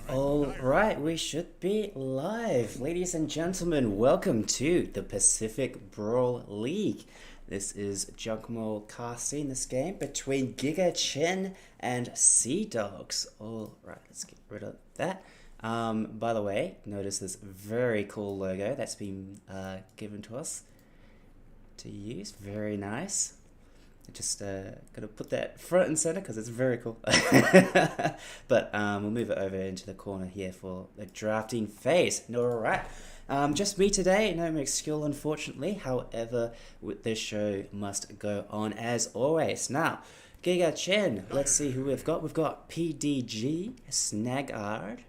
All right, we should be live. Ladies and gentlemen, welcome to the Pacific Brawl League. This is Jugmo casting this game between Giga, Chen, and Sea Dogs. All right, let's get rid of that. By the way, notice this very cool logo that's been given to us to use. Very nice. Just gotta put that front and center because it's very cool. But we'll move it over into the corner here for the drafting phase. Alright. Just me today, no mixed skill unfortunately. However, this show must go on as always. Now, Giga Chen, let's see who we've got. We've got PDG, Snagard,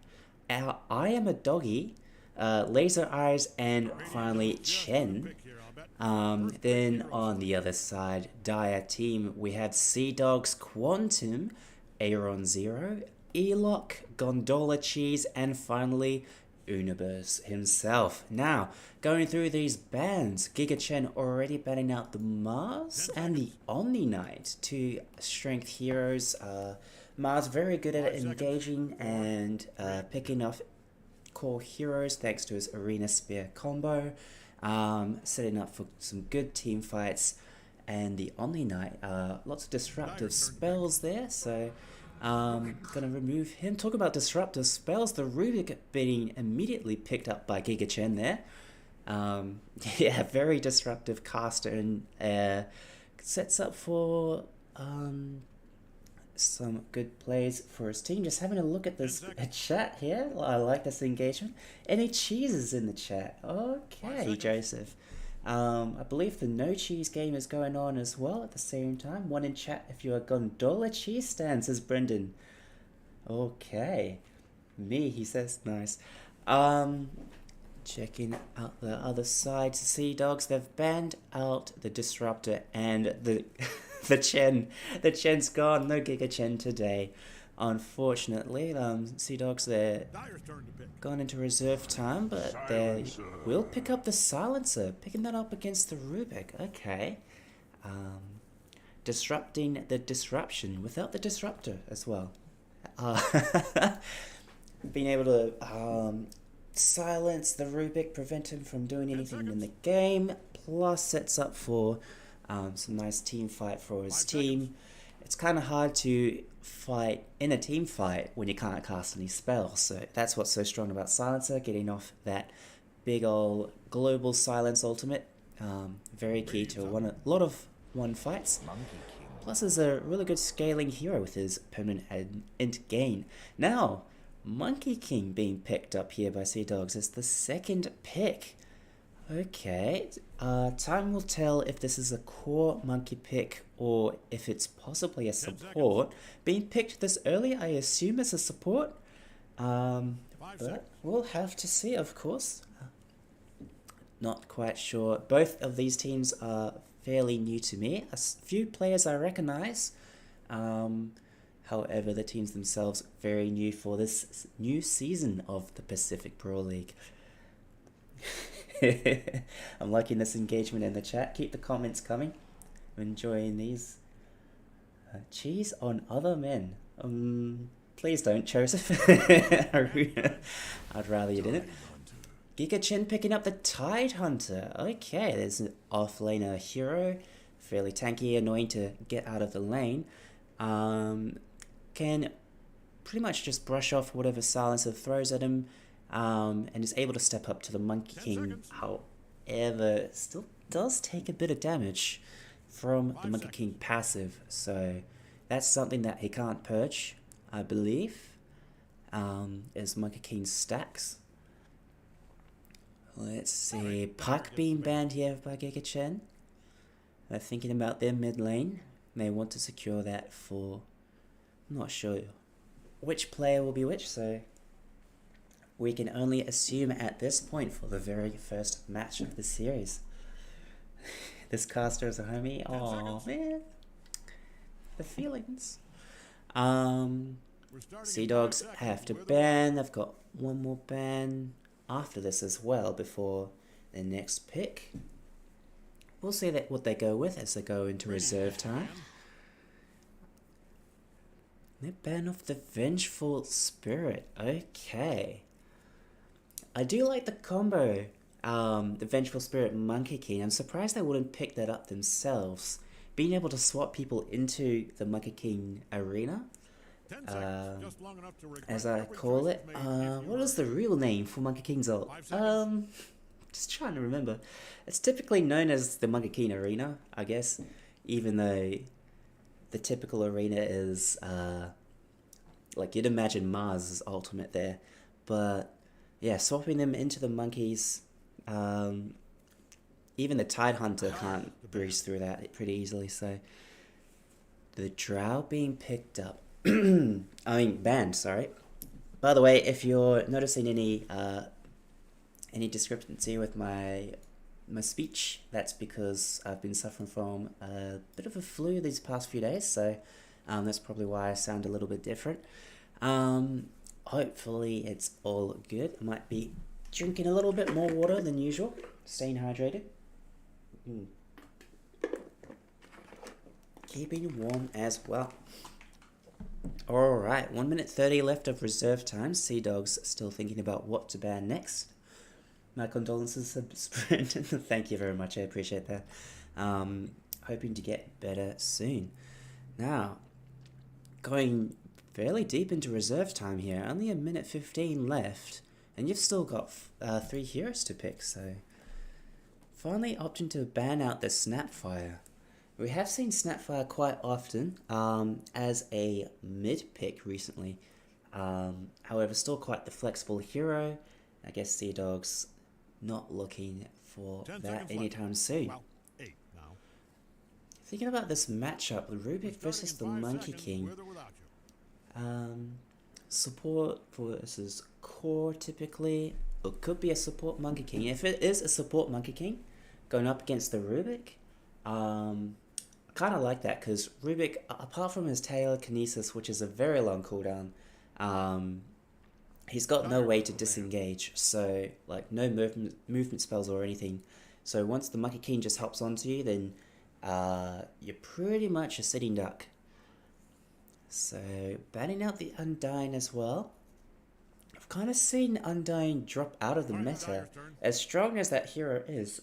I Am a Doggy, Laser Eyes, and finally Chen. Then on the other side, Dire Team, we have Sea Dogs, Quantum, Aaron Zero, Elock, Gondola Cheese, and finally Universe himself. Now, going through these bans, Giga Chen already banning out the Mars and the Omni Knight, two strength heroes. Mars very good at engaging and picking off core heroes thanks to his Arena Spear combo. Setting up for some good team fights, and the Omni Knight, lots of disruptive spells there, so gonna remove him. Talk about disruptive spells, the Rubik being immediately picked up by Giga Chen there. Yeah, very disruptive caster, and sets up for some good plays for his team. Just having a look at this chat here. I like this engagement. Any cheeses in the chat? Okay, Joseph. I believe the no cheese game is going on as well at the same time. One in chat if you're a gondola cheese stand, says Brendan. Okay. Me, he says, nice. Checking out the other side. Sea Dogs, they've banned out the Disruptor and the the Chen's gone. No Giga Chen today, unfortunately. Sea Dogs, they're gone into reserve time, but they will pick up the Silencer, picking that up against the Rubik. Okay. Disrupting the disruption without the disruptor as well. Being able to silence the Rubik, prevent him from doing anything in the game, plus sets up for some nice team fight for his team. It's kind of hard to fight in a team fight when you can't cast any spells, so that's what's so strong about Silencer, getting off that big ol' global silence ultimate. Very key to a lot of one fights. Plus is a really good scaling hero with his permanent int gain. Now, Monkey King being picked up here by Sea Dogs is the second pick. Okay, time will tell if this is a core monkey pick or if it's possibly a support. Being picked this early, I assume it's a support. But we'll have to see, of course. Not quite sure. Both of these teams are fairly new to me. A few players I recognize. However, the teams themselves very new for this new season of the Pacific Brawl League. I'm liking this engagement in the chat. Keep the comments coming. I'm enjoying these. Cheese on other men. Please don't, Joseph. I'd rather you didn't. Giga Chen picking up the Tide Hunter. Okay, there's an off-laner hero. Fairly tanky, annoying to get out of the lane. Can pretty much just brush off whatever Silencer throws at him. And is able to step up to the Monkey King. However, still does take a bit of damage from the Monkey King passive, so that's something that he can't purge, I believe, is Monkey King stacks. Let's see, Puck being banned here by Giga Chen. They're thinking about their mid lane. They want to secure that for, I'm not sure which player will be which, so we can only assume at this point for the very first match of the series. This caster is a homie. Oh man, the feelings. Sea Dogs have to ban. They've got one more ban after this as well before the next pick. We'll see what they go with as they go into reserve time. They ban off the Vengeful Spirit. Okay. I do like the combo, the Vengeful Spirit Monkey King. I'm surprised they wouldn't pick that up themselves. Being able to swap people into the Monkey King arena, as I call it. What is the real name for Monkey King's ult? Just trying to remember. It's typically known as the Monkey King arena, I guess, even though the typical arena is, like you'd imagine Mars' ultimate there. But yeah, swapping them into the monkeys, even the Tidehunter can't breeze through that pretty easily. So the Drow being picked up, I mean banned. Sorry. By the way, if you're noticing any discrepancy with my speech, that's because I've been suffering from a bit of a flu these past few days. So that's probably why I sound a little bit different. Hopefully it's all good. I might be drinking a little bit more water than usual, staying hydrated. Keeping warm as well. Alright, 1 minute 30 left of reserve time. Sea Dog's still thinking about what to ban next. My condolences, Sprint. Thank you very much, I appreciate that. Hoping to get better soon. Now, going fairly deep into reserve time here. Only 1 minute 15 left. And you've still got 3 heroes to pick, so... Finally opting to ban out the Snapfire. We have seen Snapfire quite often as a mid pick recently. However, still quite the flexible hero. I guess Sea Dog's not looking for that anytime soon. Well, 8 now. Thinking about this matchup, Rubik versus the Monkey King. Support versus core typically. It could be a support Monkey King. If it is a support Monkey King going up against the Rubik, I kind of like that because Rubik, apart from his telekinesis, which is a very long cooldown, he's got no way to disengage. So like no movement spells or anything. So once the Monkey King just hops onto you, then you're pretty much a sitting duck. So banning out the Undying as well. I've kind of seen Undying drop out of the meta, as strong as that hero is,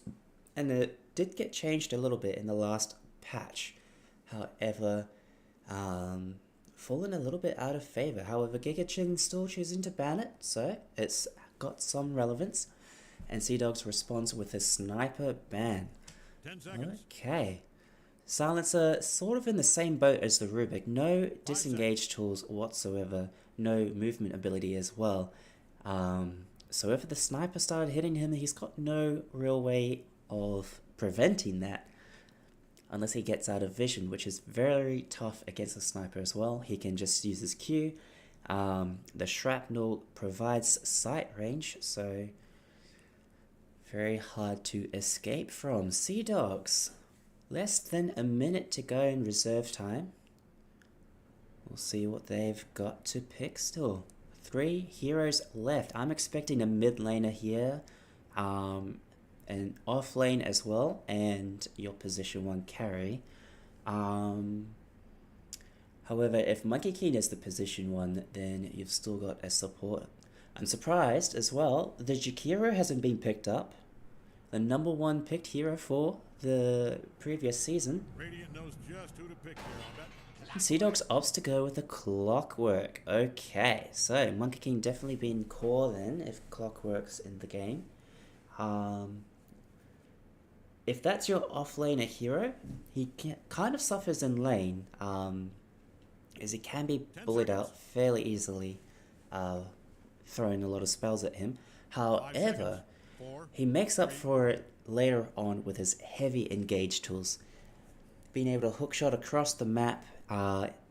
and it did get changed a little bit in the last patch. However, fallen a little bit out of favor. However, Giga Chen still choosing to ban it, so it's got some relevance. And Sea Dog's response with a sniper ban. 10 seconds. Okay. Silencer sort of in the same boat as the Rubik. No disengage tools whatsoever. No movement ability as well. So if the sniper started hitting him, he's got no real way of preventing that. Unless he gets out of vision, which is very tough against a sniper as well. He can just use his Q. The shrapnel provides sight range, so very hard to escape from. Sea Dogs. Less than a minute to go in reserve time. We'll see what they've got to pick still. 3 heroes left. I'm expecting a mid laner here. An off lane as well. And your position 1 carry. However, if Monkey King is the position 1, then you've still got a support. I'm surprised as well. The Jakiro hasn't been picked up. The number 1 picked hero for the previous season. Radiant knows just who to pick here, I'll bet. Sea Dog's opts to go with the Clockwork. Okay, so Monkey King definitely being core then, if Clockwork's in the game. If that's your off-laner hero, he kind of suffers in lane, as he can be bullied out fairly easily, throwing a lot of spells at him. However, he makes up for it later on with his heavy engage tools. Being able to hookshot across the map,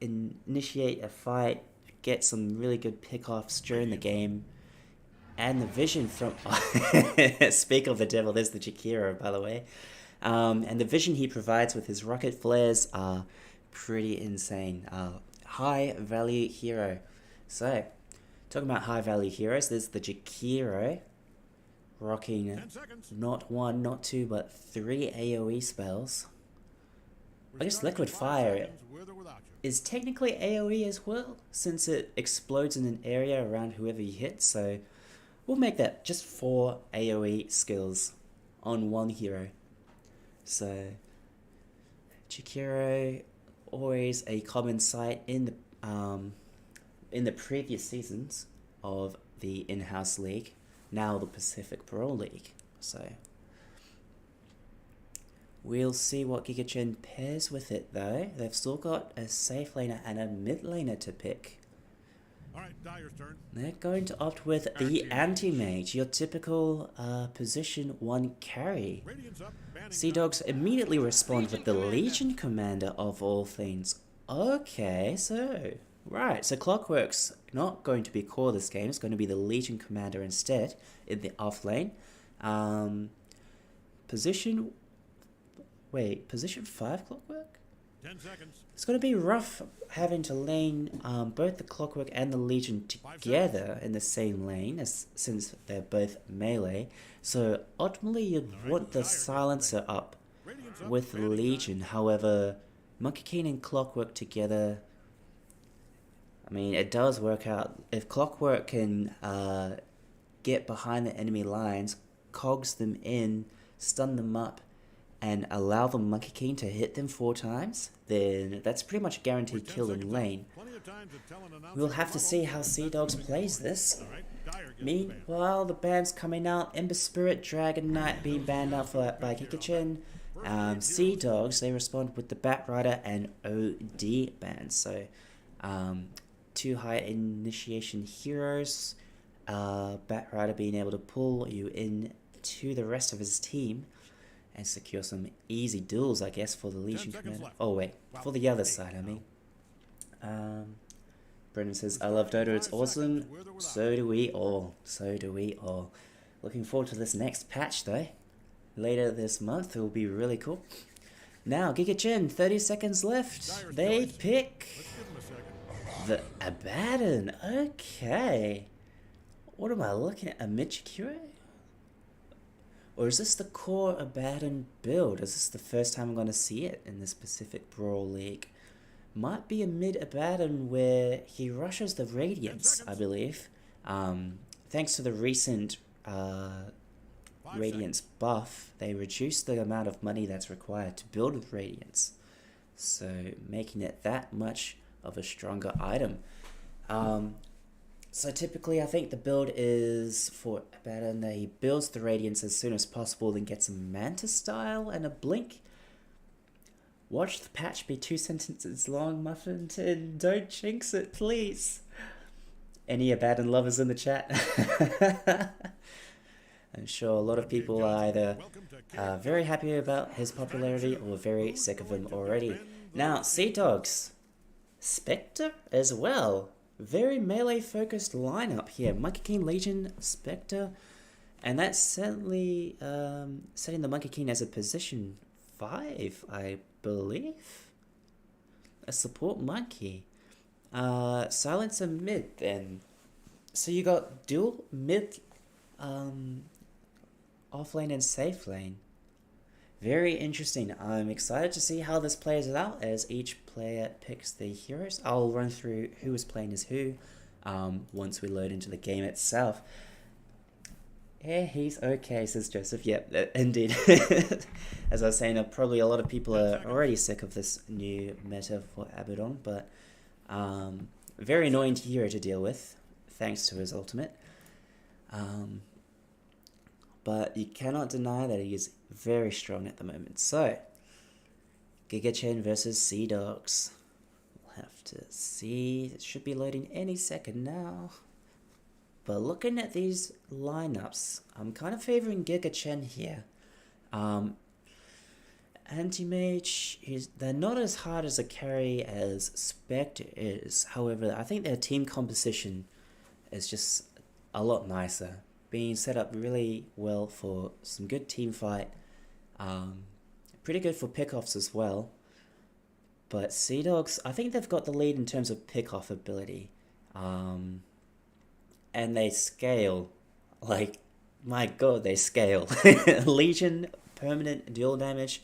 initiate a fight, get some really good pickoffs during the game, and the vision from... Speak of the devil, there's the Jakiro, by the way. And the vision he provides with his rocket flares are pretty insane. High value hero. So, talking about high value heroes, there's the Jakiro, rocking not 1, not 2, but 3 AoE spells. I guess Liquid Fire is technically AoE as well, since it explodes in an area around whoever you hit, so we'll make that just 4 AoE skills on one hero. So, Chikiro, always a common sight in the previous seasons of the in-house league, now the Pacific BRAWL League. So, we'll see what Giga Chen pairs with it though. They've still got a safe laner and a mid laner to pick. Alright, Dyer's turn. They're going to opt with the anti-mage, your typical position 1 carry. Sea Dogs immediately respond with the Legion Commander of all things. Okay, so Clockwork's not going to be core this game. It's going to be the Legion Commander instead in the off lane. Position 5 Clockwork? 10 seconds. It's going to be rough having to lane both the Clockwork and the Legion together in the same lane, since they're both melee. So ultimately you'd want the Silencer up with the Legion. However, Monkey King and Clockwork together, I mean, it does work out. If Clockwork can get behind the enemy lines, cogs them in, stun them up, and allow the Monkey King to hit them 4 times, then that's pretty much a guaranteed kill in lane. We'll have to see how Sea Dogs plays this. Meanwhile, the ban's coming out. Ember Spirit, Dragon Knight being banned out by Giga Chen. Sea Dogs, they respond with the Bat Rider and OD bans. So, 2 high initiation heroes. Bat Rider being able to pull you in to the rest of his team and secure some easy duels, I guess, for the Legion Commander. Oh wait, for the other side, I mean. Brendan says, I love Dota, it's awesome. So do we all. So do we all. Looking forward to this next patch though. Later this month, it will be really cool. Now, Giga Chen, 30 seconds left. They pick the Abaddon. Okay. What am I looking at? A Michikure? Or is this the core Abaddon build? Is this the first time I'm going to see it in this Pacific BRAWL League? Might be a mid Abaddon where he rushes the Radiance, I believe. Thanks to the recent Radiance buff, they reduced the amount of money that's required to build with Radiance. So making it that much of a stronger item. So typically, I think the build is for Abaddon that he builds the Radiance as soon as possible, then gets a Manta style and a Blink. Watch the patch be 2 sentences long, Muffin. Don't jinx it, please. Any Abaddon lovers in the chat? I'm sure a lot of people are either very happy about his popularity or very sick of him already. Now, Sea Dogs. Spectre as well. Very melee focused lineup here. Monkey King, Legion, Spectre, and that's certainly setting the Monkey King as a position 5, I believe. A support monkey. Silencer mid then. So you got dual mid, off lane and safe lane. Very interesting. I'm excited to see how this plays out as each player picks the heroes. I'll run through who is playing as who once we load into the game itself. Yeah, he's okay, says Joseph. Yep, indeed. As I was saying, probably a lot of people are already sick of this new meta for Abaddon, but very annoying hero to deal with, thanks to his ultimate. But you cannot deny that he is very strong at the moment. So, Giga Chen versus Sea Dogs. We'll have to see. It should be loading any second now. But looking at these lineups, I'm kind of favoring Giga Chen here. Anti-Mage, they're not as hard as a carry as Spectre is. However, I think their team composition is just a lot nicer. Being set up really well for some good team fight. Pretty good for pickoffs as well. But Sea Dogs, I think they've got the lead in terms of pickoff ability. And they scale. Like, my god, they scale. Legion, permanent dual damage.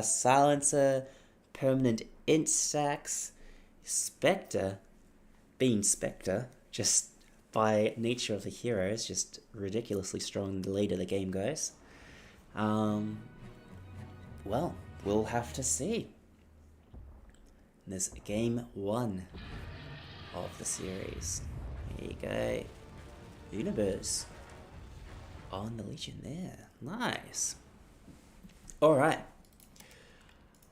Silencer, permanent int stacks. Spectre, being Spectre, just by nature of the hero, is just ridiculously strong the later the game goes. Well, we'll have to see. This game 1 of the series. Here you go. Universe on the Legion there. Nice. Alright.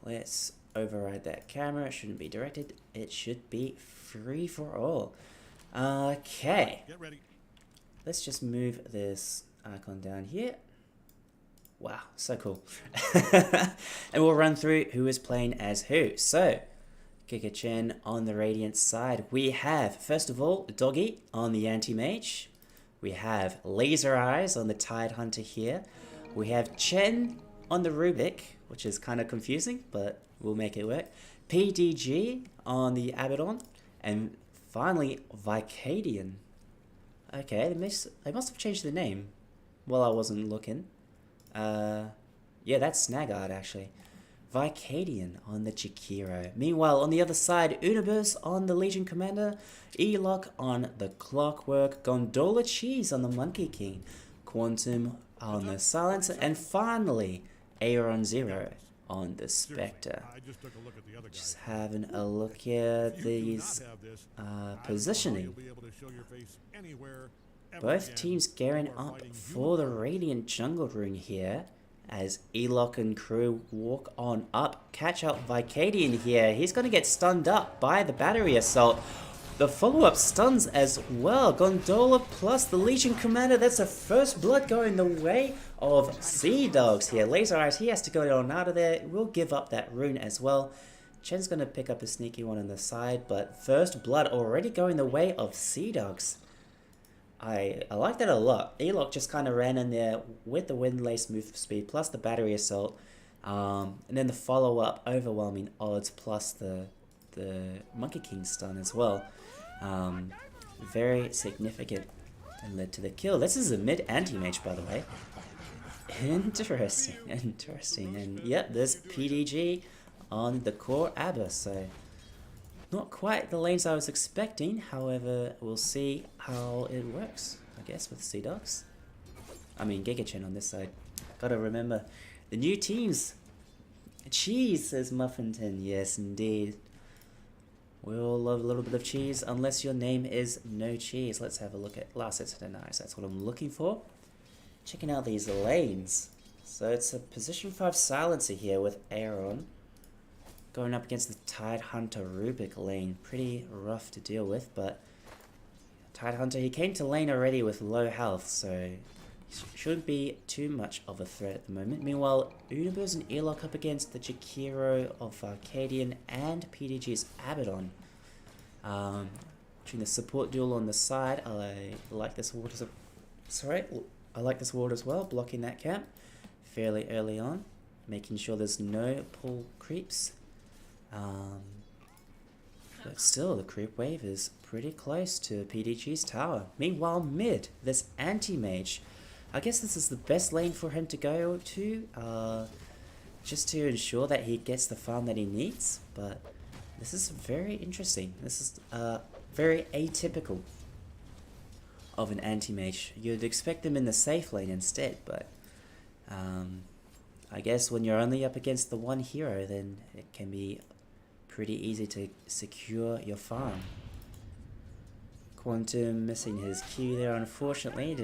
Let's override that camera. It shouldn't be directed. It should be free for all. Okay. Get ready. Let's just move this icon down here. Wow, so cool. And we'll run through who is playing as who. So, Giga Chen on the Radiant side. We have, first of all, Doggy on the Anti-Mage. We have Laser Eyes on the Tide Hunter here. We have Chen on the Rubik, which is kind of confusing, but we'll make it work. PDG on the Abaddon. And finally, Vicadian. Okay, they must have changed the name while I wasn't looking. Yeah, that's Snagard actually. Vicadian on the Chikiro. Meanwhile, on the other side, Universe on the Legion Commander, Elock on the Clockwork, Gondola Cheese on the Monkey King, Quantum on the Silencer, and finally, Aeron Zero on the Spectre. I just took a look at the other guy. Just having a look here at these positioning. You'll be able to show your face anywhere, ever Both again. teams gearing You are up fighting for the unicorn. Radiant Jungle Rune here as Elock and crew walk on up. Catch out Vicadian here. He's going to get stunned up by the battery assault. The follow-up stuns as well. Gondola plus the Legion Commander. That's the first blood going the way of Sea Dogs here. Laser Eyes, he has to go on out of there. We'll give up that rune as well. Chen's going to pick up a sneaky one on the side, but first blood already going the way of Sea Dogs. I like that a lot. Elock just kind of ran in there with the Windlace move speed plus the battery assault. And then the follow-up overwhelming odds plus the Monkey King stun as well. Very significant and led to the kill. This is a mid anti-mage, by the way. Interesting, interesting. And yep, there's PDG on the core Abba, so not quite the lanes I was expecting. However, we'll see how it works, I guess, with Sea Dogs. I mean, Giga Chen on this side. Gotta remember the new teams. Cheese, says Muffinton. Yes, indeed. We all love a little bit of cheese, unless your name is No Cheese. Let's have a look at last hits to nice. That's what I'm looking for. Checking out these lanes. So it's a position 5 silencer here with Aeron. Going up against the Tide Hunter Rubik lane. Pretty rough to deal with, but Tide Hunter, he came to lane already with low health, so shouldn't be too much of a threat at the moment. Meanwhile, Universe and Elock up against the Chikiro of Arcadian and PDG's Abaddon. Between the support duel on the side, I like this ward I like this ward as well, blocking that camp fairly early on, making sure there's no pull creeps. But still, the creep wave is pretty close to PDG's tower. Meanwhile, mid, this anti-mage. I guess this is the best lane for him to go to, just to ensure that he gets the farm that he needs. But this is very interesting. This is very atypical of an anti-mage. You'd expect them in the safe lane instead, but I guess when you're only up against the one hero, then it can be pretty easy to secure your farm. Quantum missing his Q there, unfortunately.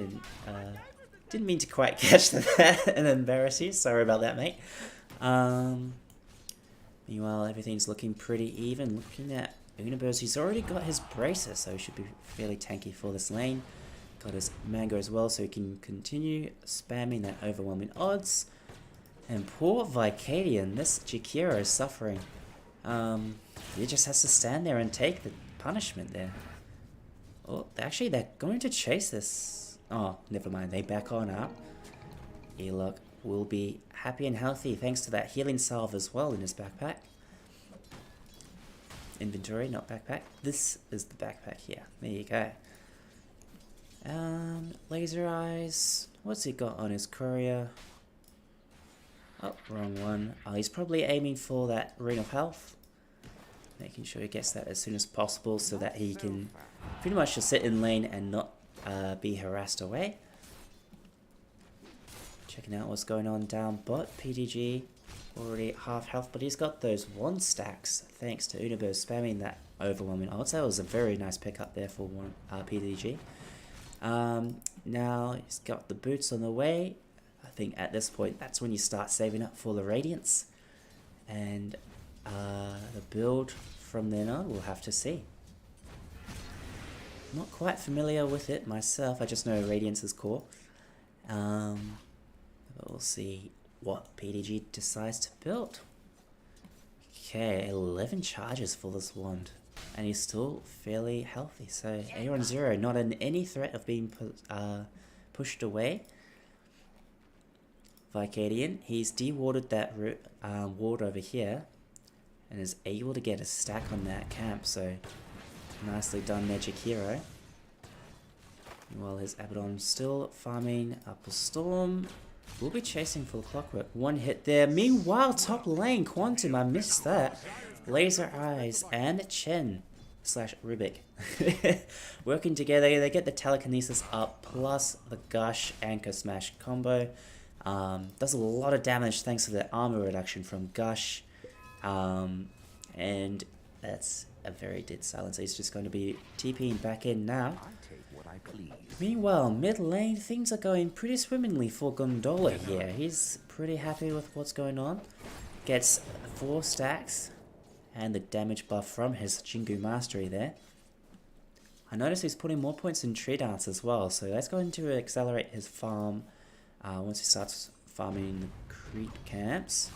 Didn't mean to quite catch that and embarrass you. Sorry about that, mate. Meanwhile, everything's looking pretty even. Looking at Universe, he's already got his bracer, so he should be fairly tanky for this lane. Got his Mango as well, so he can continue spamming that overwhelming odds. And poor Vicadian, this Chikiro is suffering. He just has to stand there and take the punishment there. Oh, actually, they're going to chase this. Oh, never mind. They back on up. Elock will be happy and healthy thanks to that healing salve as well in his backpack. Inventory, not backpack. This is the backpack here. There you go. Laser Eyes. What's he got on his courier? Oh, wrong one. Oh, he's probably aiming for that ring of health. Making sure he gets that as soon as possible so that he can pretty much just sit in lane and not be harassed away. Checking out what's going on down bot. PDG already half health, but he's got those one stacks thanks to Universe spamming that overwhelming ult. So that was a very nice pickup there for one PDG. Now he's got the boots on the way. I think at this point that's when you start saving up for the Radiance. And the build from then on we'll have to see. Not quite familiar with it myself, I just know Radiance is core. But we'll see what PDG decides to build. Okay, 11 charges for this wand. And he's still fairly healthy. So Aaron 0, not in any threat of being pushed away. Vicadian, he's dewarded that ward over here. And is able to get a stack on that camp. So nicely done, Magic Hero. While his Abaddon's still farming up a storm. We'll be chasing for the clockwork. One hit there. Meanwhile, top lane, Quantum, I missed that. Laser Eyes and Chen / Rubik. Working together, they get the telekinesis up, plus the Gush Anchor Smash combo. Does a lot of damage thanks to the armor reduction from Gush. And that's a very dead silence. He's just going to be TPing back in now. Meanwhile, mid lane, things are going pretty swimmingly for Gondola here. He's pretty happy with what's going on. Gets 4 stacks and the damage buff from his Jingu Mastery there. I notice he's putting more points in Tree Dance as well, so that's going to accelerate his farm once he starts farming the creep camps.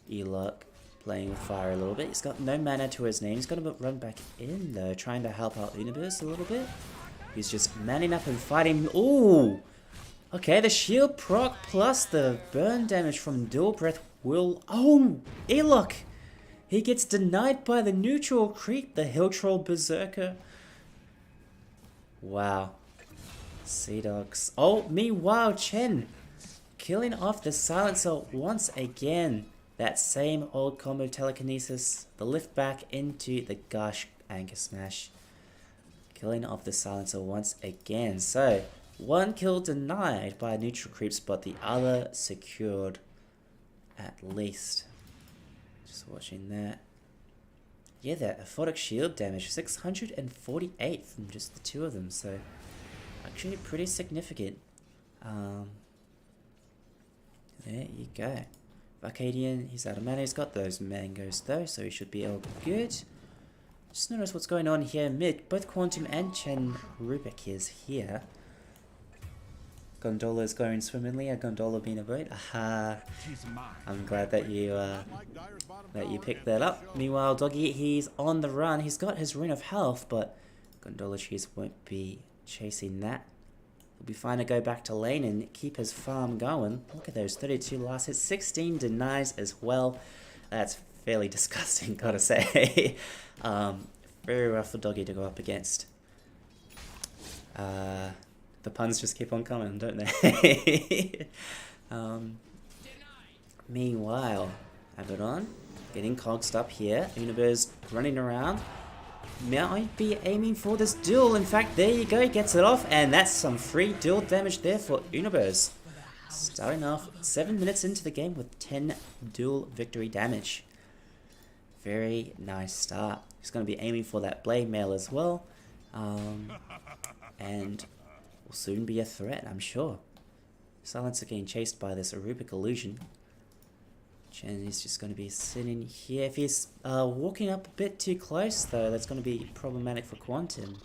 Elok playing with fire a little bit. He's got no mana to his name. He's going to run back in though, trying to help out Universe a little bit. He's just manning up and fighting. Ooh! Okay, the shield proc plus the burn damage from dual breath will... Oh! Elok! He gets denied by the neutral creep, the Hill Troll Berserker. Wow. Sea Dogs. Oh, meanwhile, Chen killing off the Silencer once again. That same old combo telekinesis, the lift back into the Gush Anchor Smash. Killing off the Silencer once again. So, one kill denied by neutral creeps, but the other secured at least. Just watching that. Yeah, that aphotic shield damage, 648 from just the two of them, so actually pretty significant. There you go. Vicadian, he's out of mana. He's got those mangoes though, so he should be all good. Just notice what's going on here mid. Both Quantum and Chen Rubik is here. Gondola is going swimmingly. A gondola being a boat. Aha! I'm glad that you picked that up. Meanwhile, Doggy, he's on the run. He's got his Rune of Health, but Gondola Cheese won't be chasing that. He'll be fine to go back to lane and keep his farm going. Look at those 32 last hits, 16 denies as well. That's fairly disgusting, gotta say. Very rough for Doggy to go up against. The puns just keep on coming, don't they? Meanwhile, Abaddon getting cogsed up here. Universe running around. Might be aiming for this duel. In fact, there you go, gets it off, and that's some free duel damage there for Universe. Starting off 7 minutes into the game with 10 duel victory damage. Very nice start. He's going to be aiming for that blade mail as well. And will soon be a threat, I'm sure. Silencer getting chased by this Rubik illusion. Chen is just going to be sitting here. If he's walking up a bit too close, though, that's going to be problematic for Quantum.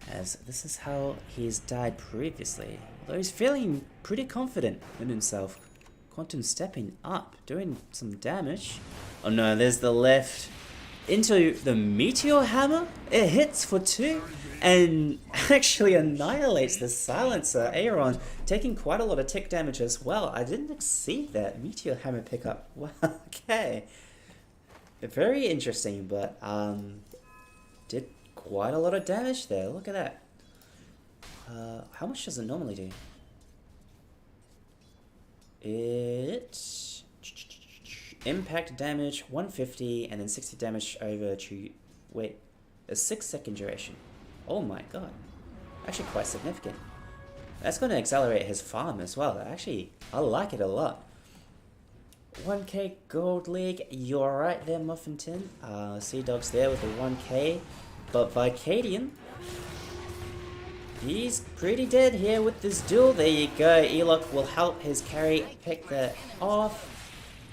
As this is how he's died previously. Although he's feeling pretty confident in himself. Quantum stepping up, doing some damage. Oh no, there's the left into the Meteor Hammer. It hits for 2 and actually annihilates the Silencer. Aaron taking quite a lot of tick damage as well. I didn't see that Meteor Hammer pickup. Wow, okay. Very interesting, but did quite a lot of damage there. Look at that. How much does it normally do? It impact damage 150 and then 60 damage over to wait a 6-second duration. Oh my god, actually quite significant. That's going to accelerate his farm as well. Actually, I like it a lot. 1k gold league, you're right there, Muffin Tin. Sea Dog's there with the 1k, but Vicadian, he's pretty dead here with this duel. There you go. Elok will help his carry pick that off.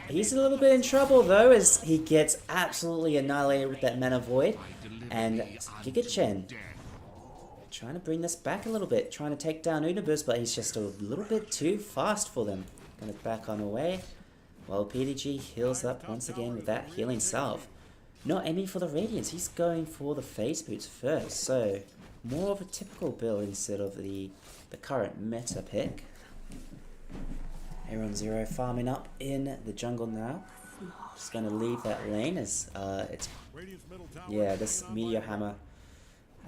He's a little bit in trouble though, as he gets absolutely annihilated with that mana void. And Giga Chen trying to bring this back a little bit, trying to take down Universe, but he's just a little bit too fast for them. Gonna back on away. Well, PDG heals up once again with that healing salve. Not aiming for the Radiance, he's going for the Phase Boots first, so more of a typical build instead of the current meta pick. Aaron Zero farming up in the jungle now. Just going to leave that lane as it's, yeah, this Meteor Hammer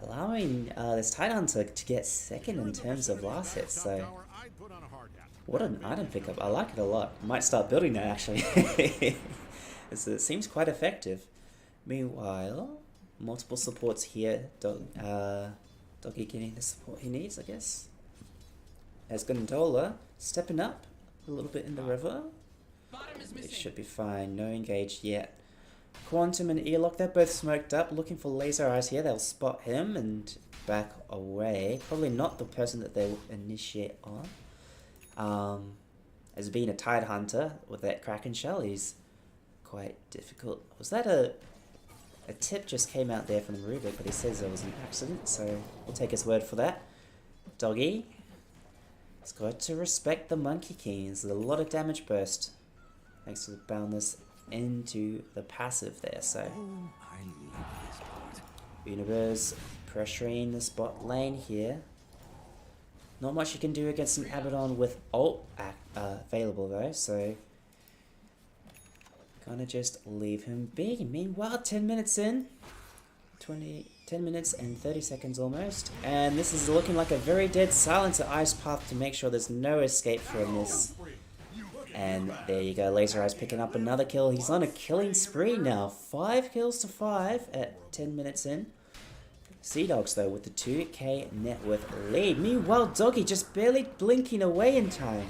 allowing this Tidehunter to get second in terms of last hits, so what an item pickup. I like it a lot. Might start building that actually. It seems quite effective. Meanwhile, multiple supports here. Doggy getting the support he needs, I guess. As Gondola stepping up a little bit in the river. It should be fine. No engage yet. Quantum and Earlock, they're both smoked up, looking for laser eyes here. They'll spot him and back away. Probably not the person that they will initiate on. As being a Tidehunter with that Kraken shell, he's quite difficult. Was that a tip just came out there from Rubik, but he says it was an accident, so we'll take his word for that. Doggy, he's got to respect the Monkey King. There's a lot of damage burst thanks to the boundless into the passive there, so Universe pressuring the spot lane here. Not much you can do against an Abaddon with ult available though, so gonna just leave him be. Meanwhile, 10 minutes in, 10 minutes and 30 seconds almost, and this is looking like a very dead Silencer Ice Path to make sure there's no escape from this. And there you go, Laser Eyes picking up another kill. He's on a killing spree now, 5 kills to 5 at 10 minutes in. Sea Dogs though with the 2k net worth lead. Meanwhile, Doggy just barely blinking away in time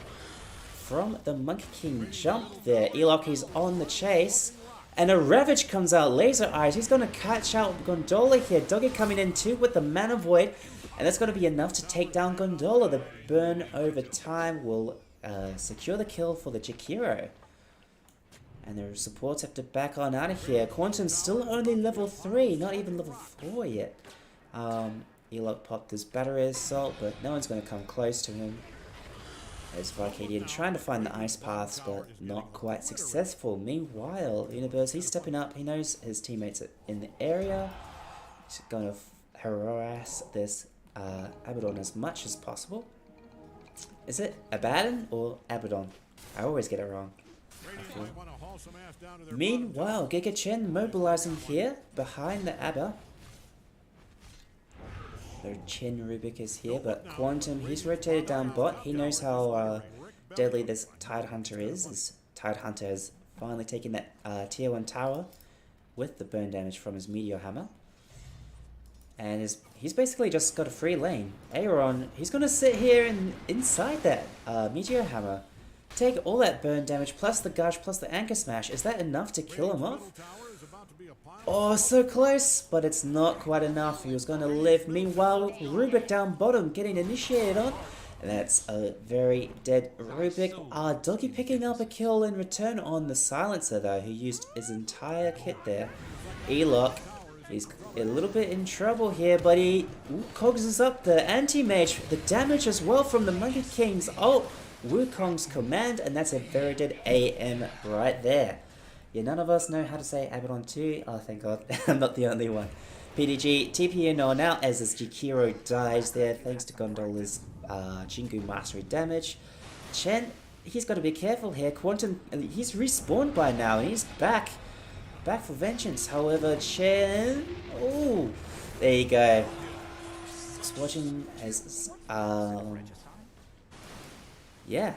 from the Monkey King jump there. Elok is on the chase, and a Ravage comes out. Laser Eyes, he's going to catch out Gondola here. Doggy coming in too with the Mana Void, and that's going to be enough to take down Gondola. The burn over time will secure the kill for the Jakiro. And their supports have to back on out of here. Quantum's still only level 3, not even level 4 yet. Elok popped his battery assault, but no one's going to come close to him. There's Vicadian trying to find the ice paths, but not quite successful. Meanwhile, Universe, he's stepping up. He knows his teammates are in the area. He's going to harass this Abaddon as much as possible. Is it Abaddon or Abaddon? I always get it wrong. Meanwhile, Giga Chen mobilizing here behind the Abba. The Chen Rubik is here, but Quantum, he's rotated down bot. He knows how deadly this Tidehunter is. This Tidehunter has finally taken that tier 1 tower with the burn damage from his Meteor Hammer. And he's basically just got a free lane. Aaron, he's going to sit here and inside that Meteor Hammer. Take all that burn damage, plus the Gush, plus the Anchor Smash. Is that enough to kill him off? Oh, so close, but it's not quite enough. He was going to live. Meanwhile, Rubik down bottom getting initiated on. And that's a very dead Rubik. Doggy picking up a kill in return on the Silencer though, who used his entire kit there. Elok, he's a little bit in trouble here, but he cogs up the anti-mage. The damage as well from the Monkey King's ult. Wukong's command, and that's a very dead AM right there. Yeah, none of us know how to say Abaddon 2. Oh, thank God. I'm not the only one. PDG, TPN on out as this Jakiro dies there, thanks to Gondola's Jingu Mastery damage. Chen, he's got to be careful here. Quantum, he's respawned by now, and he's back for vengeance. However, Chen, oh, there you go. Just watching as, yeah.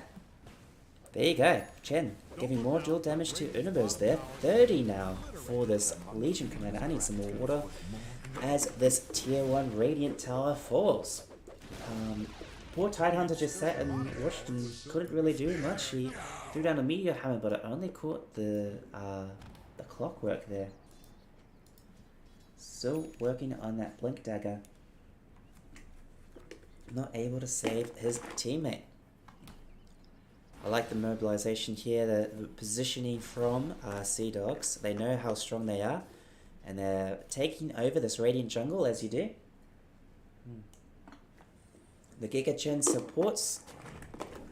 There you go. Chen giving more dual damage to Universe there. 30 now for this Legion Commander. I need some more water as this tier 1 Radiant Tower falls. Poor Tidehunter just sat and watched and couldn't really do much. He threw down a Meteor Hammer, but it only caught the clockwork there. Still working on that Blink Dagger. Not able to save his teammate. I like the mobilization here, the positioning from Sea Dogs. They know how strong they are, and they're taking over this Radiant jungle as you do. The Giga Chen supports,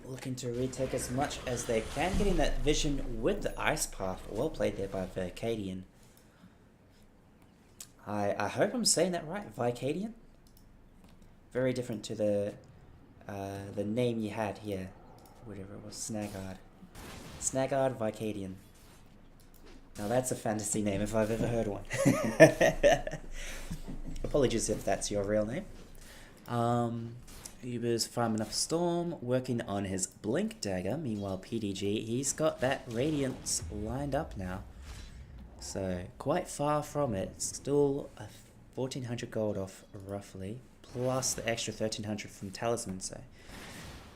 looking to retake as much as they can, getting that vision with the Ice Path. Well played there by Vicadian. I hope I'm saying that right, Vicadian? Very different to the name you had here. Whatever it was, Snagard. Snagard Vicadian. Now that's a fantasy name if I've ever heard one. Apologies if that's your real name. Uber's farming up a Storm, working on his Blink Dagger. Meanwhile, PDG, he's got that Radiance lined up now. So, quite far from it. Still 1,400 gold off, roughly. Plus the extra 1,300 from Talisman, so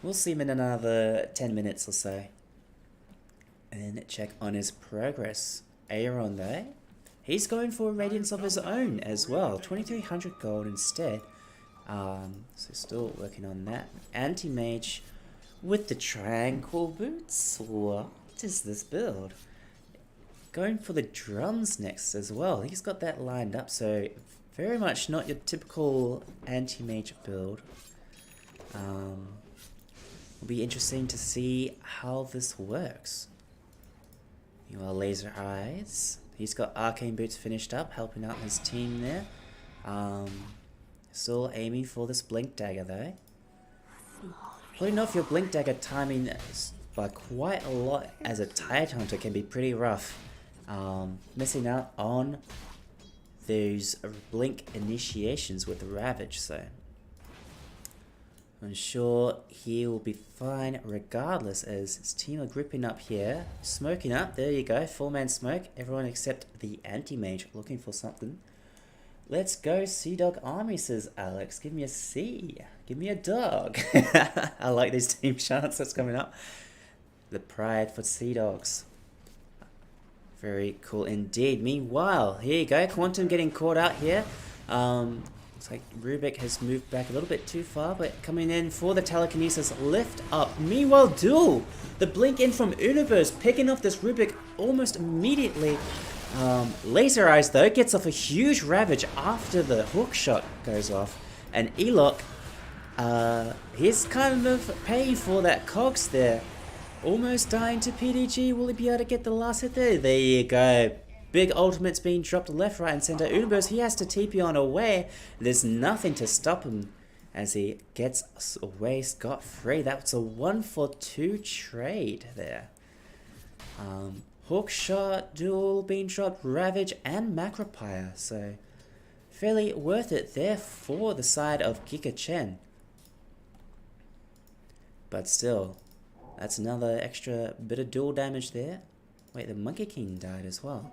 we'll see him in another 10 minutes or so. And check on his progress. Aaron though, he's going for a Radiance of his own as well. 2,300 gold instead. So still working on that. Anti-Mage with the Tranquil Boots. What is this build? Going for the drums next as well. He's got that lined up, so very much not your typical anti-mage build. Will be interesting to see how this works. You are Laser Eyes. He's got Arcane Boots finished up, helping out his team there. Still aiming for this Blink Dagger though. Putting off your Blink Dagger timing by quite a lot as a Tidehunter can be pretty rough. Missing out on those Blink initiations with Ravage, so I'm sure he will be fine regardless as his team are gripping up here. Smoking up, there you go, 4-man smoke. Everyone except the anti-mage looking for something. Let's go Sea Dog Army, says Alex. Give me a C. Give me a dog. I like these team shots that's coming up. The pride for Sea Dogs. Very cool indeed. Meanwhile, here you go. Quantum getting caught out here. Looks like Rubik has moved back a little bit too far, but coming in for the telekinesis lift up. Meanwhile, Duel, the blink in from Universe, picking off this Rubik almost immediately. Laser Eyes, though, gets off a huge Ravage after the hook shot goes off. And Elok, he's kind of paying for that cogs there. Almost dying to PDG. Will he be able to get the last hit there? There you go. Big ultimates being dropped left, right, and center. Universe, he has to TP on away. There's nothing to stop him as he gets away scot-free. That's a 1-for-2 trade there. Hook shot, Duel being dropped, Ravage, and Macropire. So, fairly worth it there for the side of Giga Chen. But still, that's another extra bit of dual damage there. Wait, the Monkey King died as well.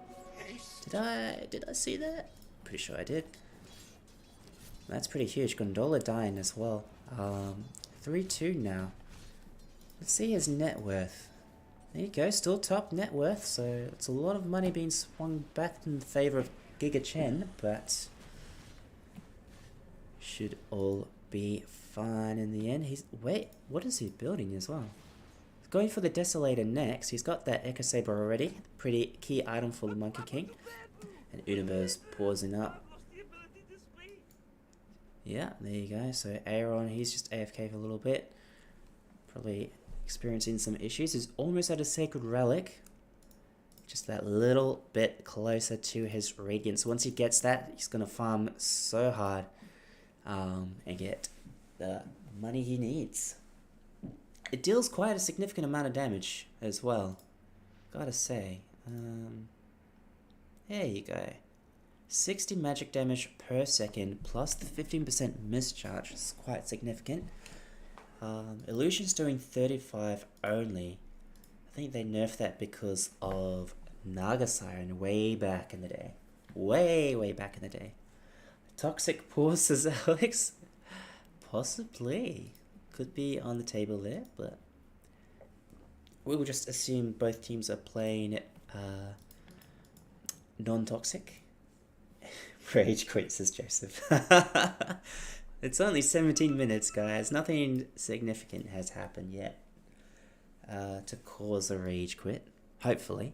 Did I see that? Pretty sure I did. That's pretty huge. Gondola dying as well. 3-2 now. Let's see his net worth. There you go, still top net worth, so it's a lot of money being swung back in favor of Giga Chen, but should all be fine in the end. Wait, what is he building as well? He's going for the Desolator next. He's got that Echo Saber already, pretty key item for the Monkey King. And Universe pausing up. Yeah, there you go. So Aaron, he's just AFK for a little bit. Probably experiencing some issues. He's almost at a Sacred Relic. Just that little bit closer to his Radiance. Once he gets that, he's going to farm so hard and get the money he needs. It deals quite a significant amount of damage as well. Gotta say. There you go. 60 magic damage per second plus the 15% mischarge. It's quite significant. Illusion's doing 35 only. think they nerfed that because of Naga Siren way back in the day. Way back in the day. Toxic Pause, says Alex. Possibly. Could be on the table there, but we'll just assume both teams are playing non-toxic. Rage quit, says Joseph. It's only 17 minutes, guys. Nothing significant has happened yet to cause a rage quit. Hopefully.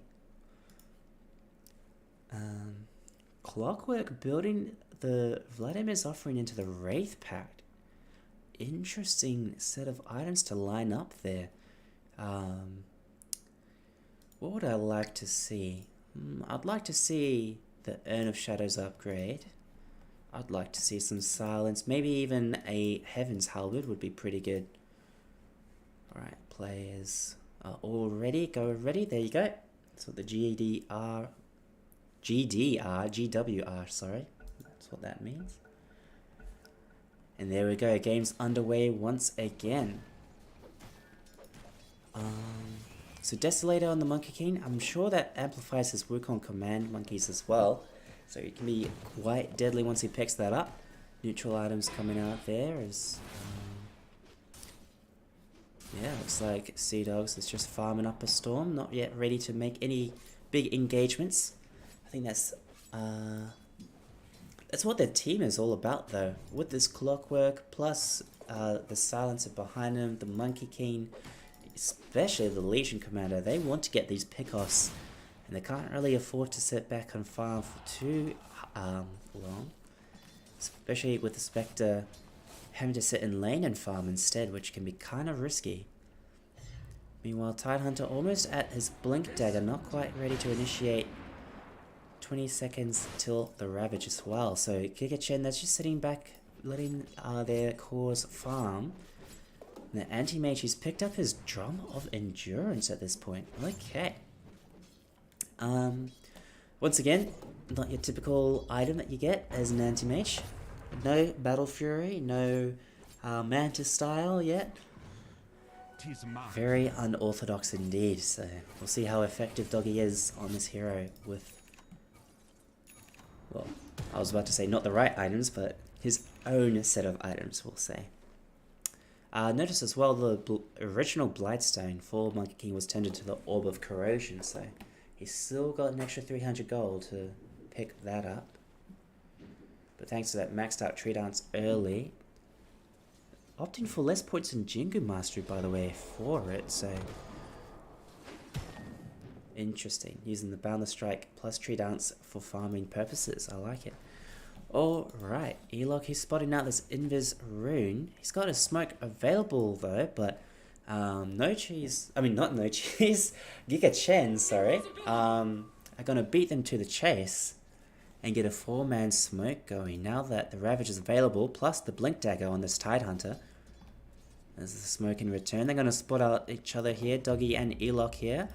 Clockwork building the Vladimir's offering into the Wraith Pact. Interesting set of items to line up there. What would I like to see? I'd like to see the Urn of Shadows upgrade. I'd like to see some silence. Maybe even a Heaven's Halberd would be pretty good. Alright, players are all ready. Go ready. There you go. That's what the GWR, sorry. That's what that means. And there we go. Game's underway once again. So Desolator on the Monkey King. I'm sure that amplifies his work on command monkeys as well. So it can be quite deadly once he picks that up. Neutral items coming out there is... yeah, looks like Sea Dogs is just farming up a storm. Not yet ready to make any big engagements. I think that's what their team is all about though. With this Clockwork plus the Silencer behind him, the Monkey King, especially the Legion Commander, they want to get these pickoffs. And they can't really afford to sit back and farm for too long. Especially with the Spectre having to sit in lane and farm instead, which can be kind of risky. Meanwhile, Tidehunter almost at his Blink Dagger, not quite ready to initiate. 20 seconds till the Ravage as well. So Giga Chen, that's just sitting back, letting their cores farm. And the Anti-Mage, he's picked up his Drum of Endurance at this point. Okay. Once again, not your typical item that you get as an Anti-Mage. No Battle Fury, no Mantis style yet. Very unorthodox indeed, so we'll see how effective Doggy is on this hero with, well, I was about to say not the right items, but his own set of items, we'll say. Notice as well the original Blightstone for Monkey King was turned into the Orb of Corrosion, so he's still got an extra 300 gold to pick that up. But thanks to that maxed out Tree Dance early, opting for less points in Jingu Mastery, by the way, for it, so... interesting. Using the Boundless Strike plus Tree Dance for farming purposes. I like it. Alright, Elok, he's spotting out this Invis rune. He's got a smoke available though, but no cheese, I mean not no cheese, Giga Chen, sorry, are gonna beat them to the chase and get a 4-man smoke going. Now that the Ravage is available, plus the Blink Dagger on this Tidehunter. There's the smoke in return. They're gonna spot out each other here, Doggy and Elok here.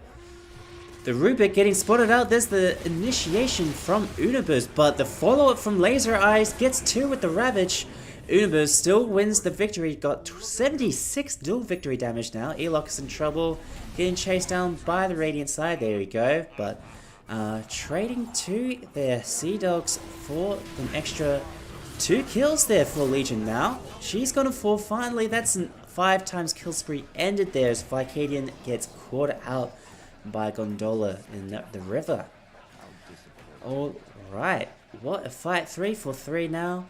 The Rubik getting spotted out. There's the initiation from Universe, but the follow-up from Laser Eyes gets 2 with the Ravage. Universe still wins the victory. Got 76 dual victory damage now. Elok is in trouble, getting chased down by the Radiant side. There we go. But trading to their Sea Dogs for an extra 2 kills there for Legion now. She's gonna fall finally. That's a 5 times kill spree ended there as Vicadian gets caught out by Gondola in the river. Alright, what a fight. 3 for 3 now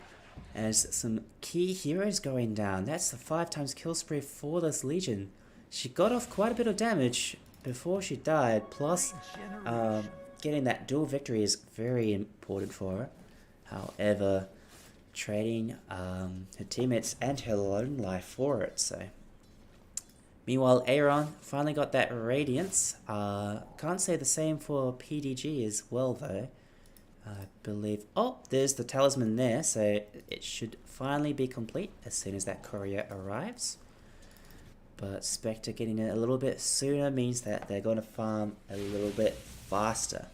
as some key heroes going down. That's the 5 times kill spree for this Legion. She got off quite a bit of damage before she died, plus getting that dual victory is very important for her. However, trading her teammates and her own life for it, so... Meanwhile, Aaron finally got that Radiance. Can't say the same for PDG as well, though. I believe... oh, there's the Talisman there, so it should finally be complete as soon as that courier arrives. But Spectre getting it a little bit sooner means that they're going to farm a little bit faster.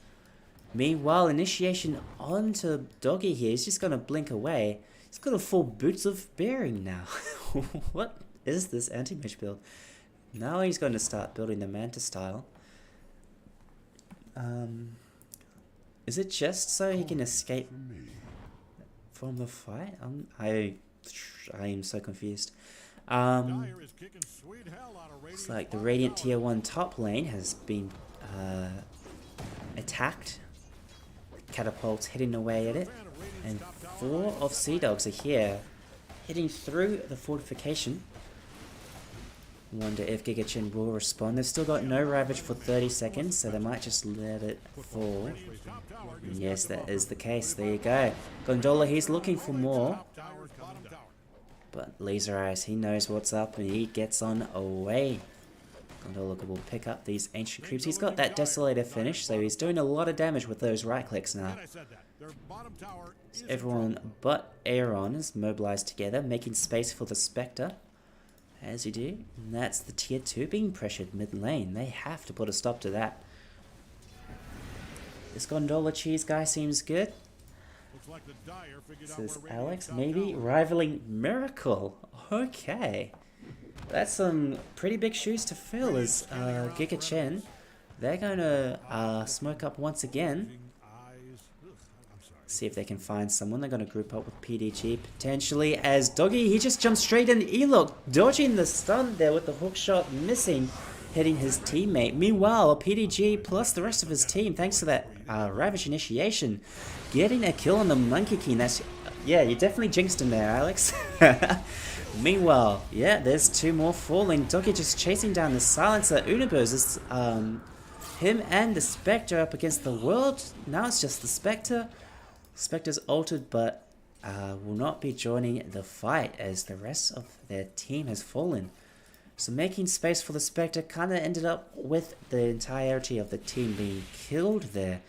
Meanwhile, initiation onto Doggy here. He's just going to blink away. He's got a full Boots of Bearing now. What is this anti-mage build? Now he's going to start building the Manta style. Is it just so he can escape from the fight? I am so confused. Looks like the Radiant Tier 1 top lane has been attacked. Catapults hitting away at it. And 4 of Sea Dogs are here, hitting through the fortification. Wonder if Giga Chen will respond. They've still got no Ravage for 30 seconds, so they might just let it fall. And yes, that is the case. There you go. Gondola, he's looking for more. But Laser Eyes, he knows what's up and he gets on away. Gondola will pick up these ancient creeps. He's got that Desolator finish, so he's doing a lot of damage with those right clicks now. So everyone but Aeron is mobilized together, making space for the Spectre. As you do, and that's the tier 2 being pressured mid lane. They have to put a stop to that. This Gondola cheese guy seems good. This is Alex, maybe rivaling Miracle. Okay, that's some pretty big shoes to fill. As Giga Chen, they're gonna smoke up once again. See if they can find someone. They're going to group up with PDG potentially as Doggy. He just jumped straight in. Elok dodging the stun there with the hook shot missing, hitting his teammate. Meanwhile, PDG plus the rest of his team, thanks to that Ravage initiation, getting a kill on the Monkey King. That's, yeah, you definitely jinxed him there, Alex. Meanwhile, yeah, there's 2 more falling. Doggy just chasing down the Silencer. Unibers is him and the Spectre up against the world. Now it's just the Spectre. Spectre's altered, but will not be joining the fight as the rest of their team has fallen. So making space for the Spectre kind of ended up with the entirety of the team being killed there.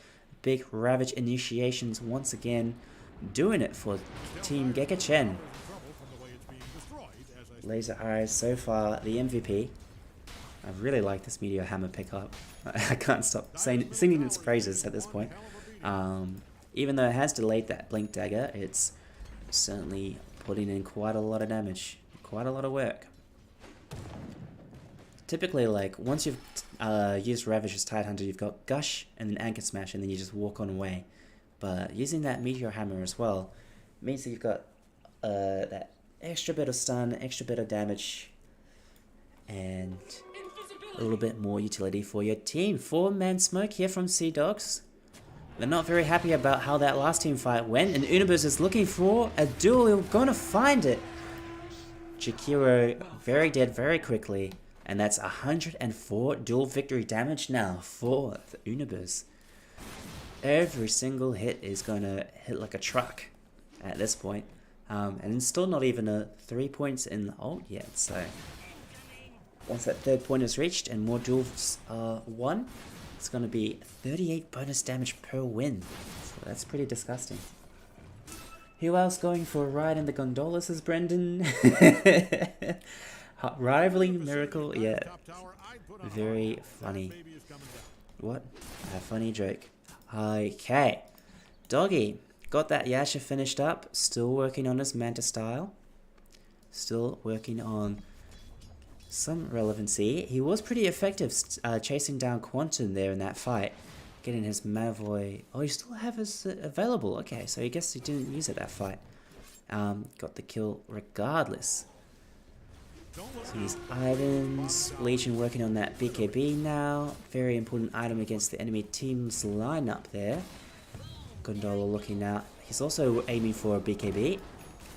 Big Ravage initiations once again doing it for Team Giga Chen. Laser Eyes so far the MVP. I really like this Meteor Hammer pickup. I can't stop singing its praises at this point. Even though it has delayed that Blink Dagger, it's certainly putting in quite a lot of damage, quite a lot of work. Typically, like, once you've used Ravage as Tidehunter, you've got Gush and then Anchor Smash, and then you just walk on away. But using that Meteor Hammer as well means that you've got that extra bit of stun, extra bit of damage, and a little bit more utility for your team. 4-man smoke here from Sea Dogs. They're not very happy about how that last team fight went, and Unibus is looking for a duel. He's gonna find it. Jakiro very dead very quickly, and that's 104 dual victory damage now for the Unibus. Every single hit is gonna hit like a truck at this point, and it's still not even a 3 points in the ult yet. So once that 3rd point is reached and more duels are won, it's going to be 38 bonus damage per win. So that's pretty disgusting. Who else going for a ride in the gondolas is Brendan? Rivaling Miracle, yeah. Very funny. What? A funny joke. Okay. Doggy. Got that Yasha finished up. Still working on his Manta style. Still working on some relevancy. He was pretty effective chasing down Quantum there in that fight, getting his Mavoy. Oh, you still have his available. Okay, so I guess he didn't use it that fight. Got the kill regardless. So these items, Legion working on that BKB now. Very important item against the enemy team's lineup there. Gondola looking out. He's also aiming for a BKB.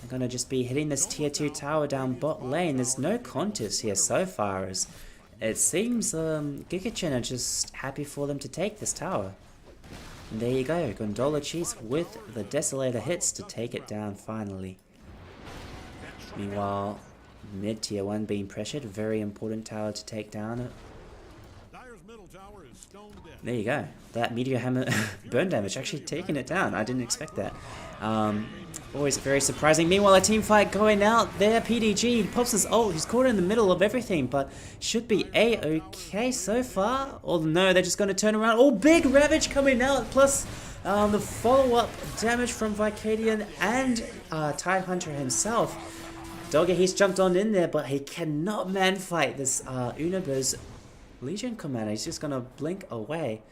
I'm gonna just be hitting this tier 2 tower down bot lane. There's no contest here so far, as it seems Giga Chen are just happy for them to take this tower. And there you go, Gondola Cheese with the Desolator hits to take it down finally. Meanwhile, mid tier 1 being pressured, very important tower to take down. There you go, that Meteor Hammer burn damage actually taking it down. I didn't expect that. Always very surprising. Meanwhile, a team fight going out there. PDG pops his ult. He's caught in the middle of everything, but should be a-okay so far. Or no, they're just going to turn around. Oh, big Ravage coming out, plus the follow-up damage from Vicadian and Tidehunter himself. Dogger, he's jumped on in there, but he cannot man fight this Unobo's Legion commander. He's just gonna blink away.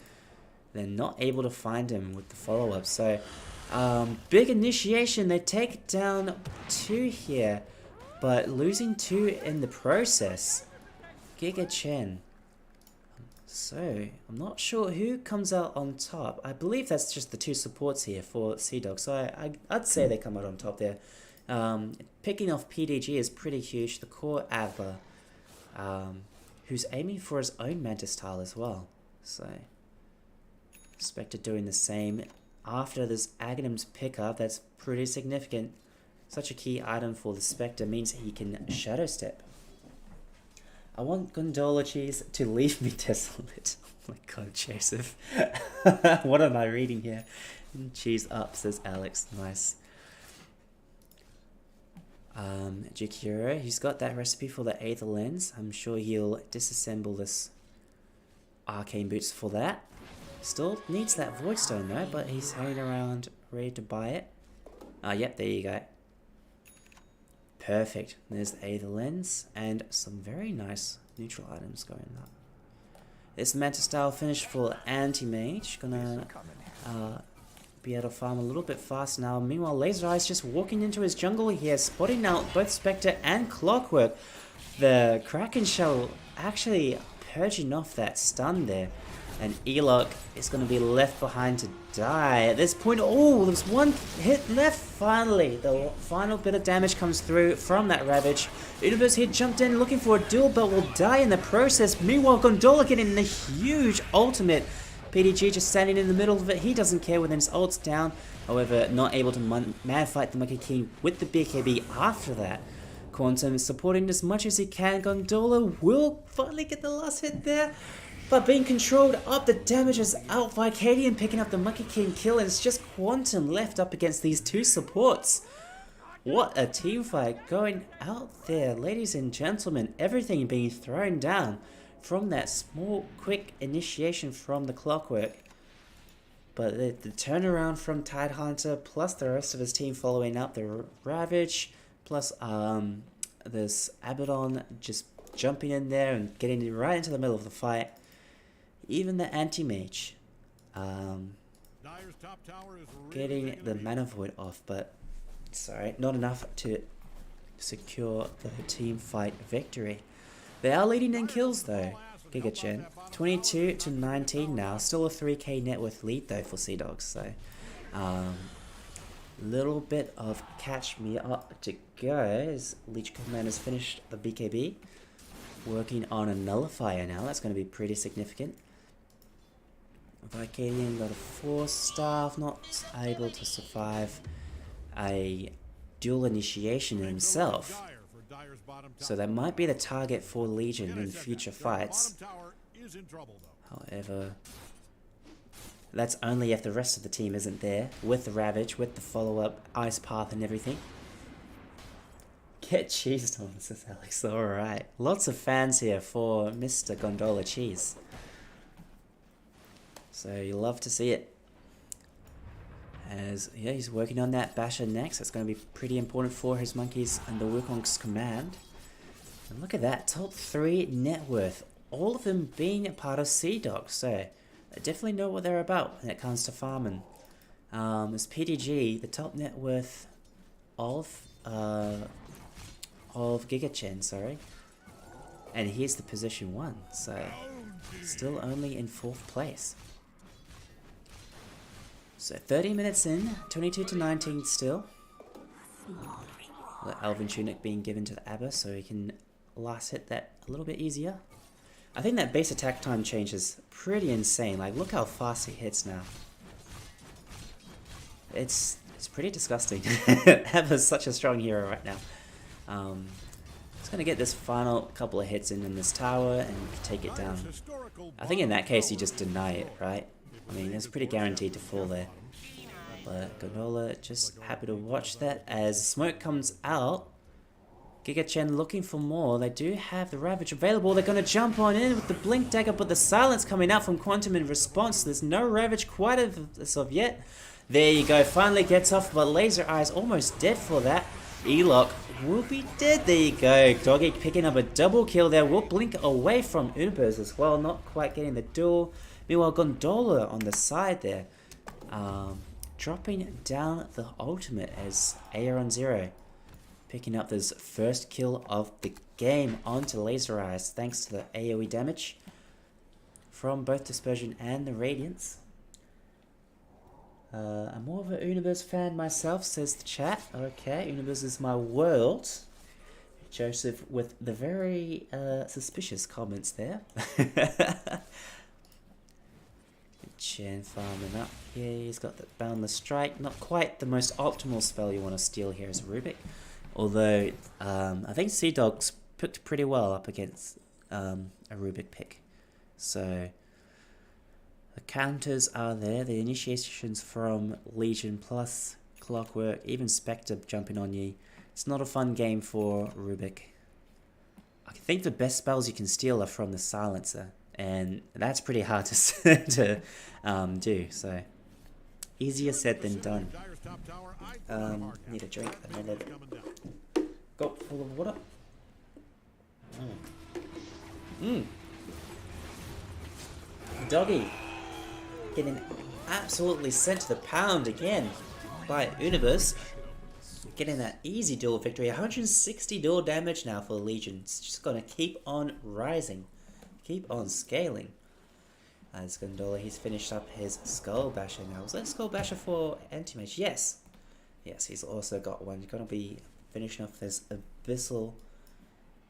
They're not able to find him with the follow-up. So, big initiation. They take down 2 here, but losing 2 in the process. Giga Chen. So, I'm not sure who comes out on top. I believe that's just the 2 supports here for Sea Dog. So, I'd say they come out on top there. Picking off PDG is pretty huge. The core Adler, who's aiming for his own Mantis tile as well. So, Spectre doing the same. After this Aghanim's pickup, that's pretty significant. Such a key item for the Spectre means he can Shadow Step. I want Gondola Cheese to leave me desolate. Oh my god, Joseph. What am I reading here? Cheese up, says Alex. Nice. Jikiro, he's got that recipe for the Aether Lens. I'm sure he'll disassemble this Arcane Boots for that. Still needs that Void Stone though, but he's hanging around ready to buy it. Yep, there you go. Perfect. There's the Aether Lens and some very nice neutral items going up. This Mantis style finish for Anti-Mage. Gonna be able to farm a little bit faster now. Meanwhile, Laser Eyes just walking into his jungle here, spotting out both Spectre and Clockwork. The Kraken Shell actually purging off that stun there. And Elok is going to be left behind to die. At this point, oh, there's 1 hit left finally. The final bit of damage comes through from that Ravage. Unobo's here jumped in looking for a duel, but will die in the process. Meanwhile, Gondola getting the huge ultimate. PDG just standing in the middle of it. He doesn't care when his ult's down. However, not able to man fight the Monkey King with the BKB after that. Quantum is supporting as much as he can. Gondola will finally get the last hit there. But being controlled up, the damage is out. Vicadian picking up the Monkey King kill, and it's just Quantum left up against these 2 supports. What a team fight going out there, ladies and gentlemen. Everything being thrown down from that small, quick initiation from the Clockwork. But the turnaround from Tidehunter, plus the rest of his team following up, the Ravage, plus this Abaddon just jumping in there and getting right into the middle of the fight. Even the Anti-Mage getting the Mana Void off, but sorry, not enough to secure the team fight victory. They are leading in kills though. Giga Chen, 22 to 19 now, still a 3k net worth lead though for Sea Dogs. So little bit of catch me up to go as Leech Command has finished the BKB, working on a Nullifier now. That's going to be pretty significant. Vicadian got a 4-star, not able to survive a dual initiation himself. So that might be the target for Legion in future fights. However, that's only if the rest of the team isn't there, with the Ravage, with the follow-up, Ice Path and everything. Get cheesed on, says Alex. Alright. Lots of fans here for Mr. Gondola Cheese. So you love to see it. As, yeah, he's working on that Basher next. That's going to be pretty important for his monkeys and the Wukong's command. And look at that, top 3 net worth. All of them being a part of Sea Dogs. So they definitely know what they're about when it comes to farming. As PDG, the top net worth of Giga Chen, sorry. And here's the position 1. So still only in 4th place. So 30 minutes in, 22 to 19 still. The Elven Tunic being given to the Abba so he can last hit that a little bit easier. I think that base attack time change is pretty insane. Like, look how fast he hits now. It's pretty disgusting. Abba's such a strong hero right now. He's going to get this final couple of hits in this tower and take it down. I think in that case you just deny it, right? I mean, it's pretty guaranteed to fall there. But Gondola just happy to watch that as smoke comes out. Giga Chen looking for more. They do have the Ravage available. They're going to jump on in with the Blink Dagger, but the silence coming out from Quantum in response. There's no Ravage quite as of yet. There you go. Finally gets off, but Laser Eyes almost dead for that. E-lock will be dead. There you go. Doggy picking up a double kill there. Will blink away from Universe as well. Not quite getting the duel. Meanwhile, Gondola on the side there. Dropping down the ultimate as AR on 0. Picking up this first kill of the game onto Laser Eyes thanks to the AoE damage from both Dispersion and the Radiance. I'm more of a Universe fan myself, says the chat. Okay, Universe is my world. Joseph with the very suspicious comments there. Chen farming up here. He's got the Boundless Strike. Not quite the most optimal spell you want to steal here as a Rubik. Although, I think Sea Dog's picked pretty well up against a Rubik pick. So, the counters are there. The initiations from Legion plus Clockwork, even Spectre jumping on you. It's not a fun game for Rubik. I think the best spells you can steal are from the Silencer. And that's pretty hard to do. So, easier said than done. Need a drink. Gulp full of water. Doggy getting absolutely sent to the pound again by Universe. Getting that easy duel victory. 160 duel damage now for the Legion. It's just gonna keep on rising. Keep on scaling. As Gondola, he's finished up his Skull Basher now. Was that Skull Basher for Anti-Mage? Yes. Yes, he's also got one. He's gonna be finishing off his Abyssal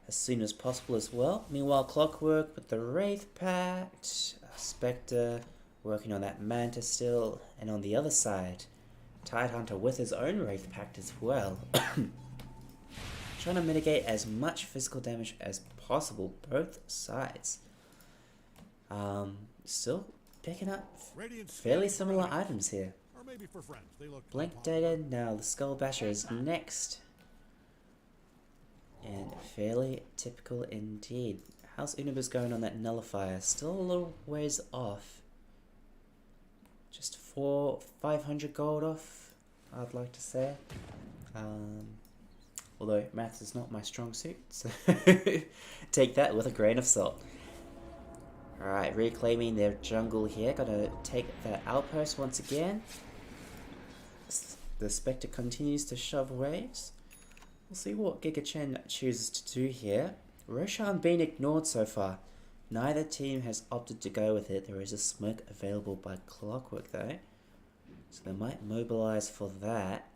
as soon as possible as well. Meanwhile, Clockwork with the Wraith Pact. Spectre working on that Manta still. And on the other side, Tidehunter with his own Wraith Pact as well. Trying to mitigate as much physical damage as possible, both sides. Still picking up fairly similar items here. Or maybe for friends. They look Blink Dagger, now the Skull Basher is next. And fairly typical indeed. How's Universe going on that Nullifier? Still a little ways off. Just 500 gold off, I'd like to say. Although maths is not my strong suit, so take that with a grain of salt. Alright, reclaiming their jungle here. Gotta take that outpost once again. The Spectre continues to shove waves. We'll see what Giga Chen chooses to do here. Roshan being ignored so far. Neither team has opted to go with it. There is a smoke available by Clockwork though. So they might mobilize for that.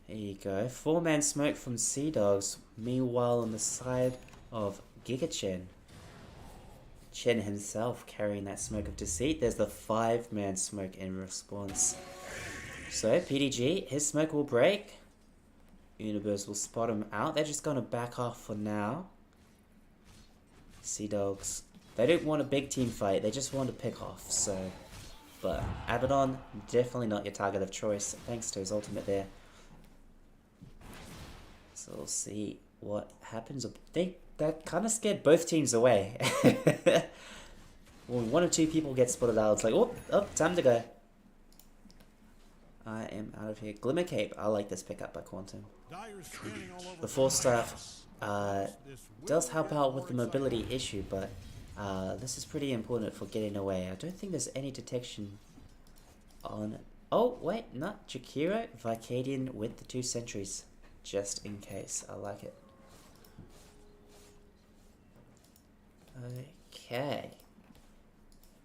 There you go. 4-man smoke from Sea Dogs. Meanwhile, on the side of Giga Chen, Chen himself carrying that smoke of deceit. There's the 5-man smoke in response. So PDG, his smoke will break. Universe will spot him out. They're just going to back off for now. Sea Dogs, they don't want a big team fight. They just want to pick off. So, but Abaddon, definitely not your target of choice. Thanks to his ultimate there. So we'll see what happens. That kind of scared both teams away. When 1 or 2 people get spotted out, it's like, oh, time to go. I am out of here. Glimmer Cape, I like this pickup by Quantum. The 4-staff does help out with the mobility issue, but this is pretty important for getting away. I don't think there's any detection on... Oh, wait, not Jakiro. Vicadian with the 2 sentries. Just in case. I like it. Okay.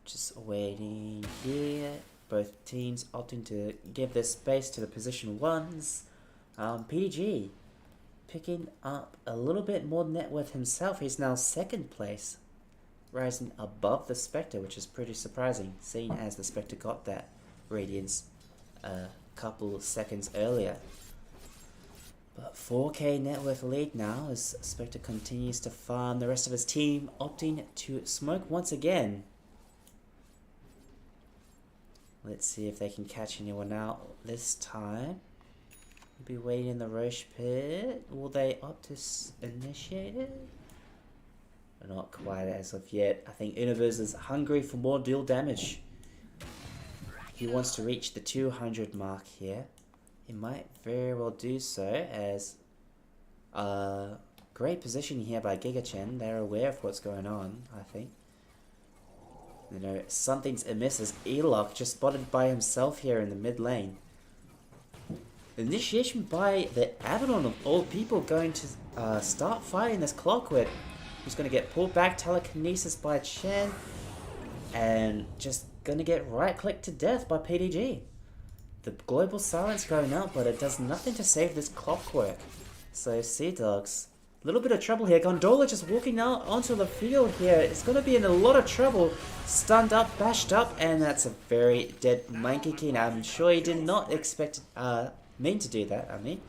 Just waiting here. Both teams opting to give their space to the position 1s. PDG picking up a little bit more net worth himself. He's now 2nd place, rising above the Spectre, which is pretty surprising, seeing as the Spectre got that Radiance a couple of seconds earlier. But 4k net worth lead now as Spectre continues to farm. The rest of his team opting to smoke once again. Let's see if they can catch anyone out this time. We'll be waiting in the Roche pit. Will they opt to initiate it? Not quite as of yet. I think Universe is hungry for more dual damage. he wants to reach the 200 mark here. He might very well do so, as great position here by Giga Chen. They're aware of what's going on, I think. You know, something's amiss as Elok just spotted by himself here in the mid lane. Initiation by the Abaddon of all people going to start fighting this Clockwork. Who's going to get pulled back, telekinesis by Chen, and just going to get right-clicked to death by PDG. The global silence going out, but it does nothing to save this Clockwork. So Sea Dogs, a little bit of trouble here. Gondola just walking out onto the field here. It's going to be in a lot of trouble. Stunned up, bashed up, and that's a very dead Monkey King. I'm sure he did not expect, mean to do that, I mean.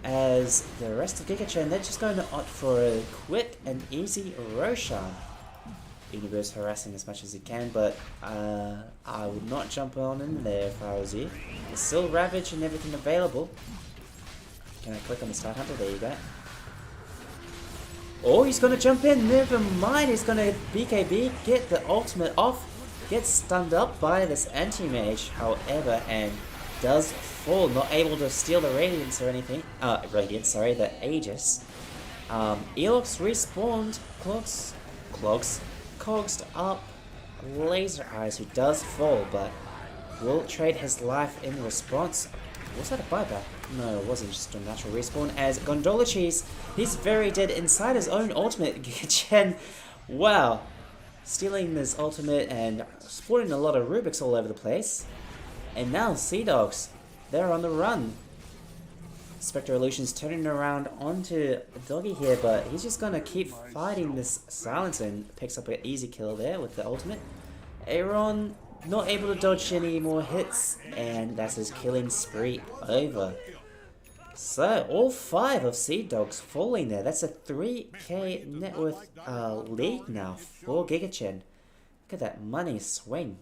As the rest of Giga Chen, they're just going to opt for a quick and easy Roshan. Universe harassing as much as he can, but I would not jump on in there if I was you. There's still Ravage and everything available. Can I click on the start hunter? There you go. Oh, he's going to jump in. Never mind. He's going to BKB, get the ultimate off, get stunned up by this anti-mage, however, and does fall, not able to steal the Radiance or anything. Radiance, sorry, the Aegis. Elox respawned, cogsed up Laser Eyes, who does fall, but will trade his life in response. Was that a buyback? No, it wasn't, just a natural respawn. As Gondola Cheese, he's very dead inside his own ultimate. Chen, wow, stealing his ultimate and spawning a lot of Rubiks all over the place. And now Sea Dogs, they're on the run. Spectre Illusion's turning around onto Doggy here, but he's just gonna keep fighting this silence and picks up an easy kill there with the ultimate. Aaron not able to dodge any more hits, and that's his killing spree over. So all 5 of Sea Dogs falling there. That's a 3k net worth lead now for Giga Chen. Look at that money swing.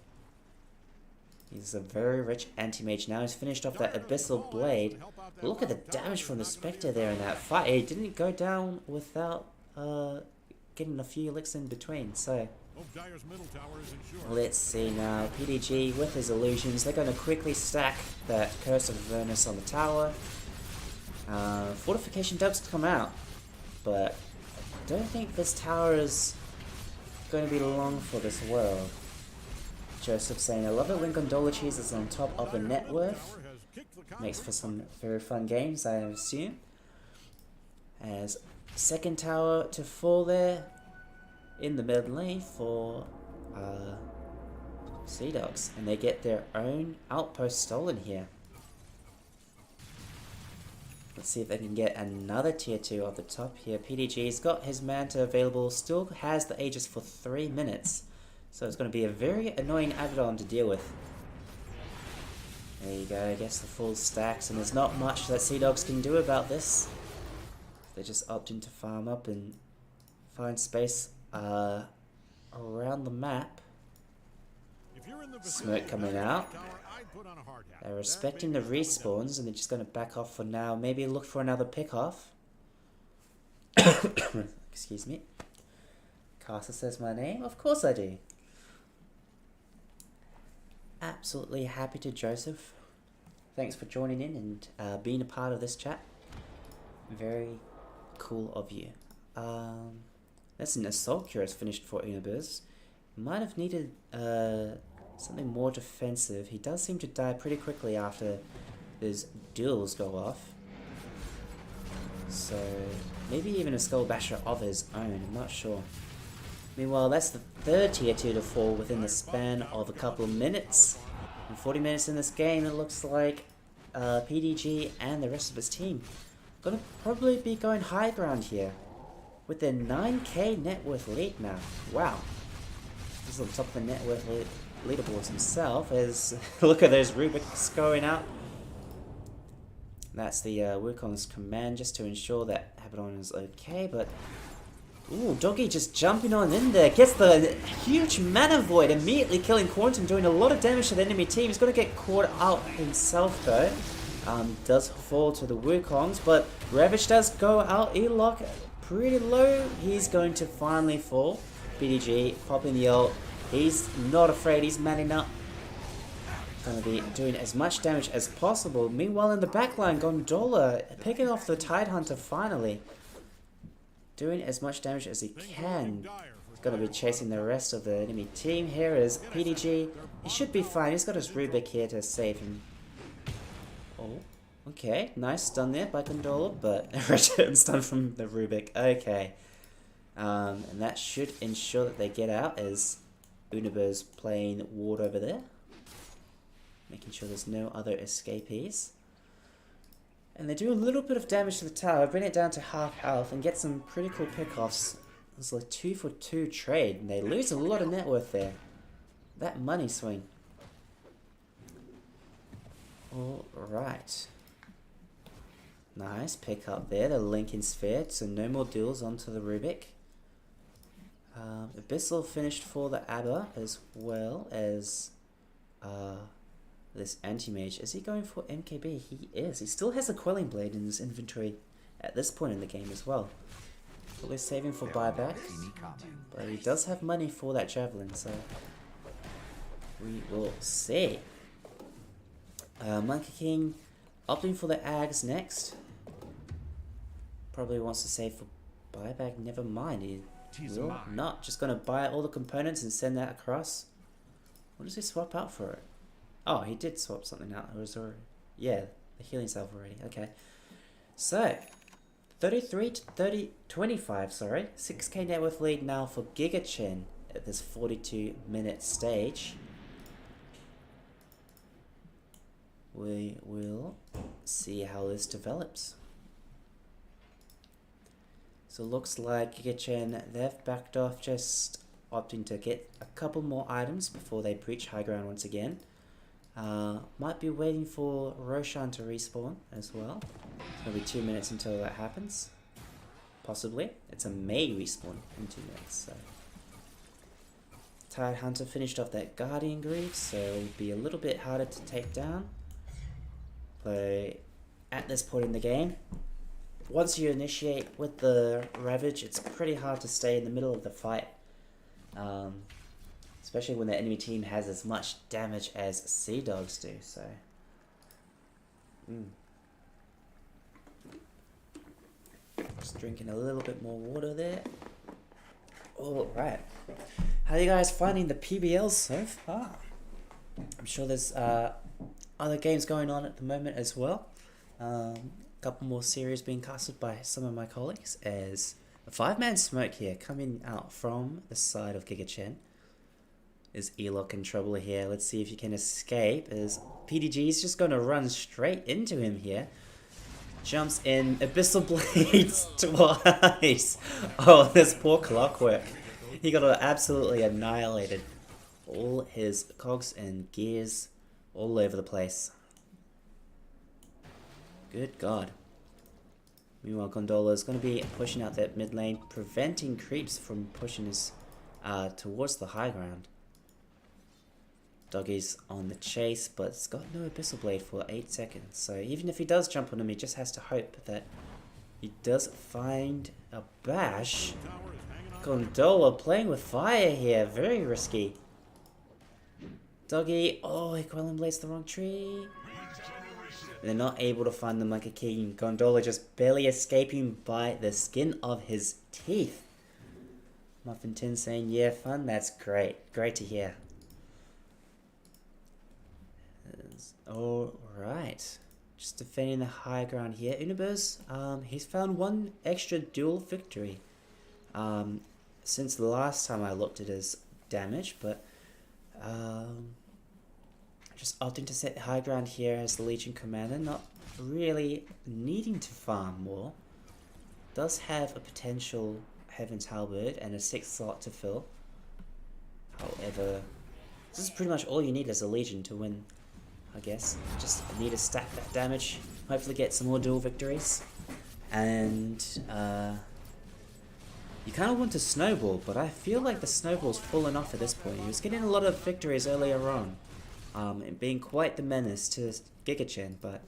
He's a very rich anti-mage now. He's finished off that Abyssal Blade. Look at the damage from the Spectre there in that fight. He didn't go down without getting a few licks in between. So let's see now. PDG with his illusions. They're going to quickly stack that Curse of Avernus on the tower. Fortification dubs come out. But I don't think this tower is going to be long for this world. Joseph saying, I love it when Gondola Cheese is on top of the net worth. Makes for some very fun games, I assume. As second tower to fall there in the mid lane for Sea Dogs. And they get their own outpost stolen here. Let's see if they can get another tier 2 off the top here. PDG's got his Manta available, still has the Aegis for 3 minutes. So it's going to be a very annoying Abaddon to deal with. There you go, I guess the full stacks, and there's not much that Sea Dogs can do about this. They're just opting to farm up and find space around the map. Smoke coming out. They're respecting the respawns, and they're just going to back off for now. Maybe look for another pick-off. Excuse me. Casa says my name? Of course I do. Absolutely happy to, Joseph. Thanks for joining in and being a part of this chat. Very cool of you. That's an Assault Cure has finished for Universe. Might have needed something more defensive. He does seem to die pretty quickly after his duels go off. So maybe even a Skull Basher of his own, I'm not sure. Meanwhile, that's the 3rd tier 2 to fall within the span of a couple of minutes. In 40 minutes in this game, it looks like PDG and the rest of his team gonna probably be going high ground here with their 9k net worth lead now. Wow. He's on top of the net worth leaderboards himself. As look at those Rubiks going out. That's the Wukong's command just to ensure that Abaddon is okay, but ooh, Doggy just jumping on in there. Gets the huge mana void, immediately killing Quantum, doing a lot of damage to the enemy team. He's going to get caught out himself though. Does fall to the Wukongs, but Ravage does go out. Elok pretty low. He's going to finally fall. BDG popping the ult. He's not afraid. He's manning up. Gonna be doing as much damage as possible. Meanwhile, in the backline, Gondola picking off the Tidehunter finally. Doing as much damage as he can. He's gonna be chasing the rest of the enemy team. Here is PDG. He should be fine. He's got his Rubik here to save him. Oh, okay. Nice stun there by Gondola, but return stun from the Rubik. Okay. And that should ensure that they get out as Univer's playing ward over there. Making sure there's no other escapees. And they do a little bit of damage to the tower, bring it down to half health, and get some pretty cool pickoffs. It's like 2-for-2 trade, and they lose a lot of net worth there. That money swing. Alright. Nice pick up there, the Lincoln Sphere, so no more duels onto the Rubik. Abyssal finished for the Abba, as well as this anti-mage. Is he going for MKB? He is. He still has a Quelling Blade in his inventory at this point in the game as well. Probably saving for buyback, but he does have money for that Javelin, so we will see. Monkey King opting for the Ags next. Probably wants to save for buyback. Never mind. He will not. Just going to buy all the components and send that across. What does he swap out for it? Oh, he did swap something out. It was already, yeah, the healing salve already. Okay. So, 33 to 25, sorry. 6k net worth lead now for Giga Chen at this 42-minute stage. We will see how this develops. So looks like Giga Chen, they've backed off, just opting to get a couple more items before they breach high ground once again. Might be waiting for Roshan to respawn as well. It's going to be 2 minutes until that happens. Possibly. It's a May respawn in 2 minutes. So. Tidehunter finished off that Guardian Greaves, so it'll be a little bit harder to take down. But at this point in the game, once you initiate with the Ravage, it's pretty hard to stay in the middle of the fight. Especially when the enemy team has as much damage as Sea Dogs do, so. Just drinking a little bit more water there. Alright. How are you guys finding the PBLs so far? I'm sure there's other games going on at the moment as well. A couple more series being casted by some of my colleagues as a 5-man smoke here coming out from the side of Giga Chen. Is Elok in trouble here? Let's see if he can escape. As PDG is just going to run straight into him here. Jumps in. Abyssal Blades twice. Oh, this poor Clockwork. He got absolutely annihilated. All his cogs and gears all over the place. Good God. Meanwhile, Gondola is going to be pushing out that mid lane, preventing creeps from pushing his towards the high ground. Doggy's on the chase, but it's got no Abyssal Blade for 8 seconds. So even if he does jump on him, he just has to hope that he does find a bash. Gondola playing with fire here, very risky. Doggy, oh, he Quelling Blades the wrong tree. They're not able to find the Monkey King. Gondola just barely escaping by the skin of his teeth. Muffin Tin saying, yeah, fun, that's great. Great to hear. Alright. Just defending the high ground here. Universe, he's found one extra duel victory. Since the last time I looked at his damage, but just opting to set high ground here as the Legion Commander, not really needing to farm more. Does have a potential Heaven's Halberd and a 6th slot to fill. However, this is pretty much all you need as a Legion to win, I guess. Just need to stack that damage, hopefully get some more duel victories. And you kind of want to snowball, but I feel like the snowball's fallen off at this point. He was getting a lot of victories earlier on. And being quite the menace to Giga Chen, but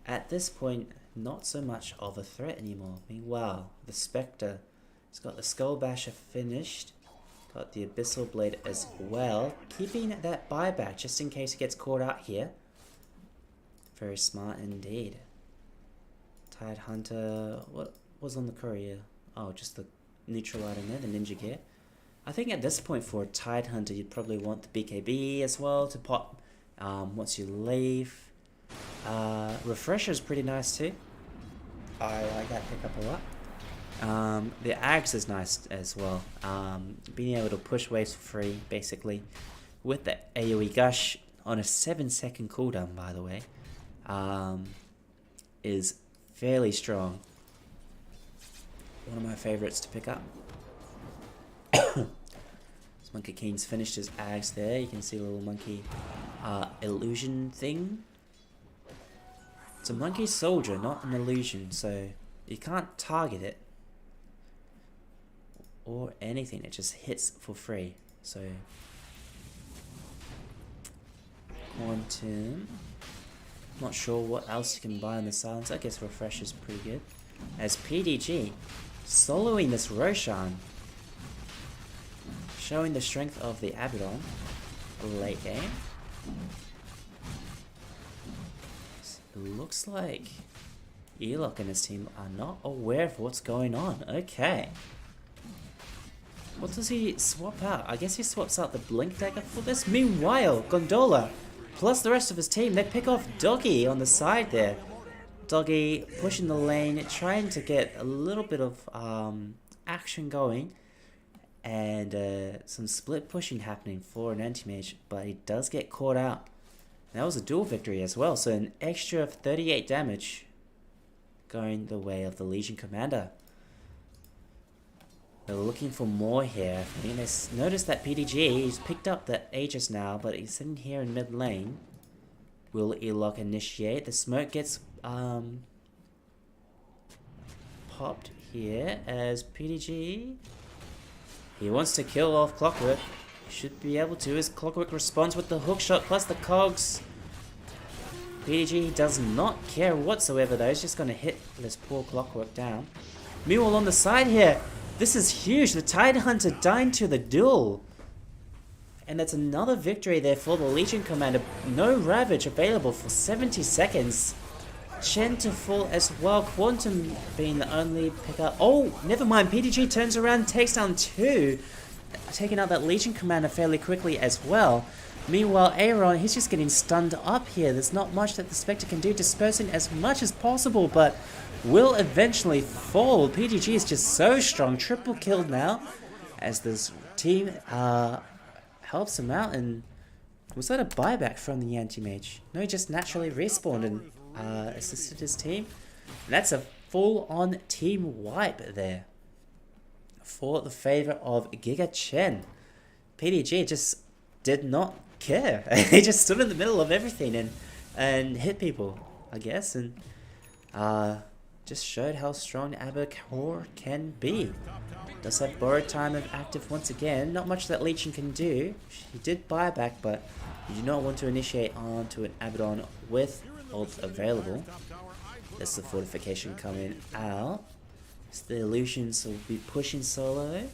at this point, not so much of a threat anymore. Meanwhile, the Spectre has got the Skull Basher finished. Got the Abyssal Blade as well, keeping that buyback just in case he gets caught out here. Very smart indeed. Tide Hunter, what was on the courier? Oh, just the neutral item there, the ninja gear. I think at this point for a Tide Hunter, you'd probably want the BKB as well to pop once you leave. Refresher is pretty nice too. I like that pickup a lot. The Axe is nice as well. Being able to push waves for free, basically, with the AoE Gush on a 7-second cooldown, by the way, is fairly strong. One of my favorites to pick up. Monkey King's finished his Axe there. You can see a little monkey illusion thing. It's a monkey soldier, not an illusion, so you can't target it or anything. It just hits for free. So Quantum. Not sure what else you can buy in the silence. I guess Refresh is pretty good. As PDG soloing this Roshan, showing the strength of the Abaddon late game. It looks like Elok and his team are not aware of what's going on. Okay. What does he swap out? I guess he swaps out the Blink Dagger for this. Meanwhile, Gondola plus the rest of his team, they pick off Doggy on the side there. Doggy pushing the lane, trying to get a little bit of action going. And some split pushing happening for an anti-mage, but he does get caught out. That was a dual victory as well, so an extra 38 damage going the way of the Legion Commander. They're looking for more here. I mean, they noticed that PDG, he's picked up the Aegis now, but he's sitting here in mid lane. Will Elok initiate? The smoke gets popped here as PDG... He wants to kill off Clockwork. Should be able to. His Clockwork responds with the hookshot plus the cogs. PDG does not care whatsoever though. He's just going to hit this poor Clockwork down. Meanwhile on the side here, this is huge. The Tide Hunter dying to the duel. And that's another victory there for the Legion Commander. No Ravage available for 70 seconds. Chen to fall as well. Quantum being the only pickup. Oh, never mind. PDG turns around, takes down 2. Taking out that Legion Commander fairly quickly as well. Meanwhile, Aaron, he's just getting stunned up here. There's not much that the Spectre can do, dispersing as much as possible, but will eventually fall. PDG is just so strong. Triple kill now as this team helps him out. And was that a buyback from the anti-mage? No, he just naturally respawned and assisted his team. And that's a full-on team wipe there for the favor of Giga Chen. PDG just did not care. He just stood in the middle of everything and hit people, I guess, and just showed how strong Abacor can be. Does have borrowed time of active once again. Not much that Legion can do. He did buy back, but you do not want to initiate onto an Abaddon with ult available. That's the fortification coming out. So the illusions will be pushing solo. I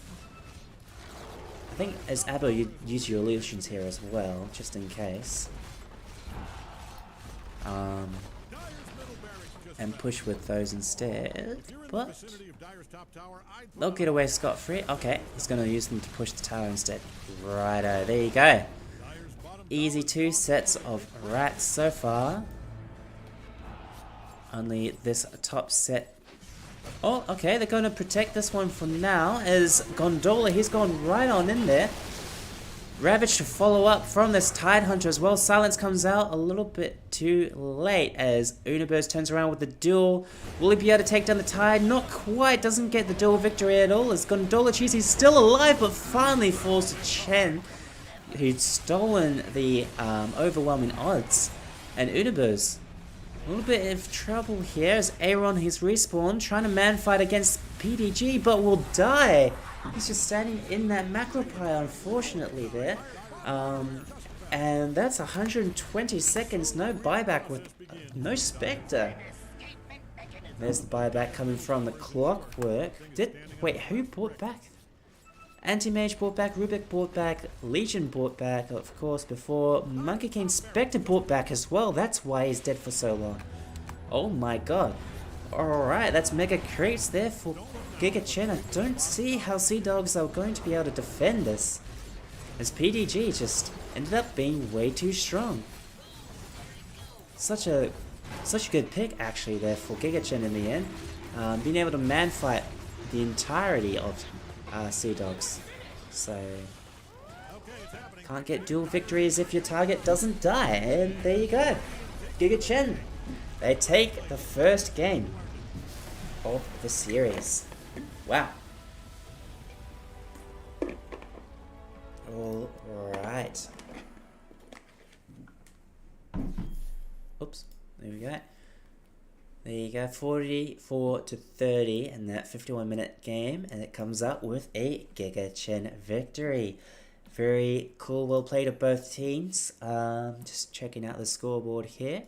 think as Abo you'd use your illusions here as well, just in case. And push with those instead. But they'll get away scot-free. Okay, he's going to use them to push the tower instead. Righto, there you go. Easy 2 sets of rats so far. Only this top set. Oh, okay, they're going to protect this one for now as Gondola, he's gone right on in there. Ravage to follow up from this Tide Hunter as well. Silence comes out a little bit too late as Universe turns around with the duel. Will he be able to take down the Tide? Not quite, doesn't get the duel victory at all as Gondola Cheese, he's still alive but finally falls to Chen, who'd stolen the overwhelming odds. And Universe, a little bit of trouble here as Aaron, he's respawned, trying to man fight against PDG, but will die. He's just standing in that macro pile, unfortunately, there. And that's 120 seconds, no buyback with no Spectre. There's the buyback coming from the Clockwork. Wait, who bought back? Anti-Mage brought back, Rubik brought back, Legion brought back, of course, before. Monkey King Spectre brought back as well. That's why he's dead for so long. Oh my god. Alright, that's Mega Crates there for Giga Chen. I don't see how Sea Dogs are going to be able to defend this, as PDG just ended up being way too strong. Such a good pick actually there for Giga Chen in the end. Being able to man fight the entirety of Sea Dogs. So can't get dual victories if your target doesn't die. And there you go. Giga Chen. They take the first game of the series. Wow. Alright. Oops. There we go. There you go. 44-30 in that 51-minute game. And it comes up with a Giga Chen victory. Very cool. Well played of both teams. Just checking out the scoreboard here.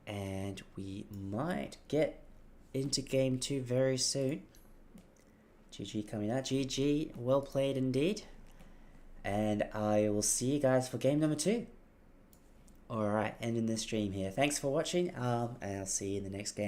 And we might get into game 2 very soon. GG coming out. GG, well played indeed. And I will see you guys for game number 2. Alright, ending the stream here. Thanks for watching, and I'll see you in the next game.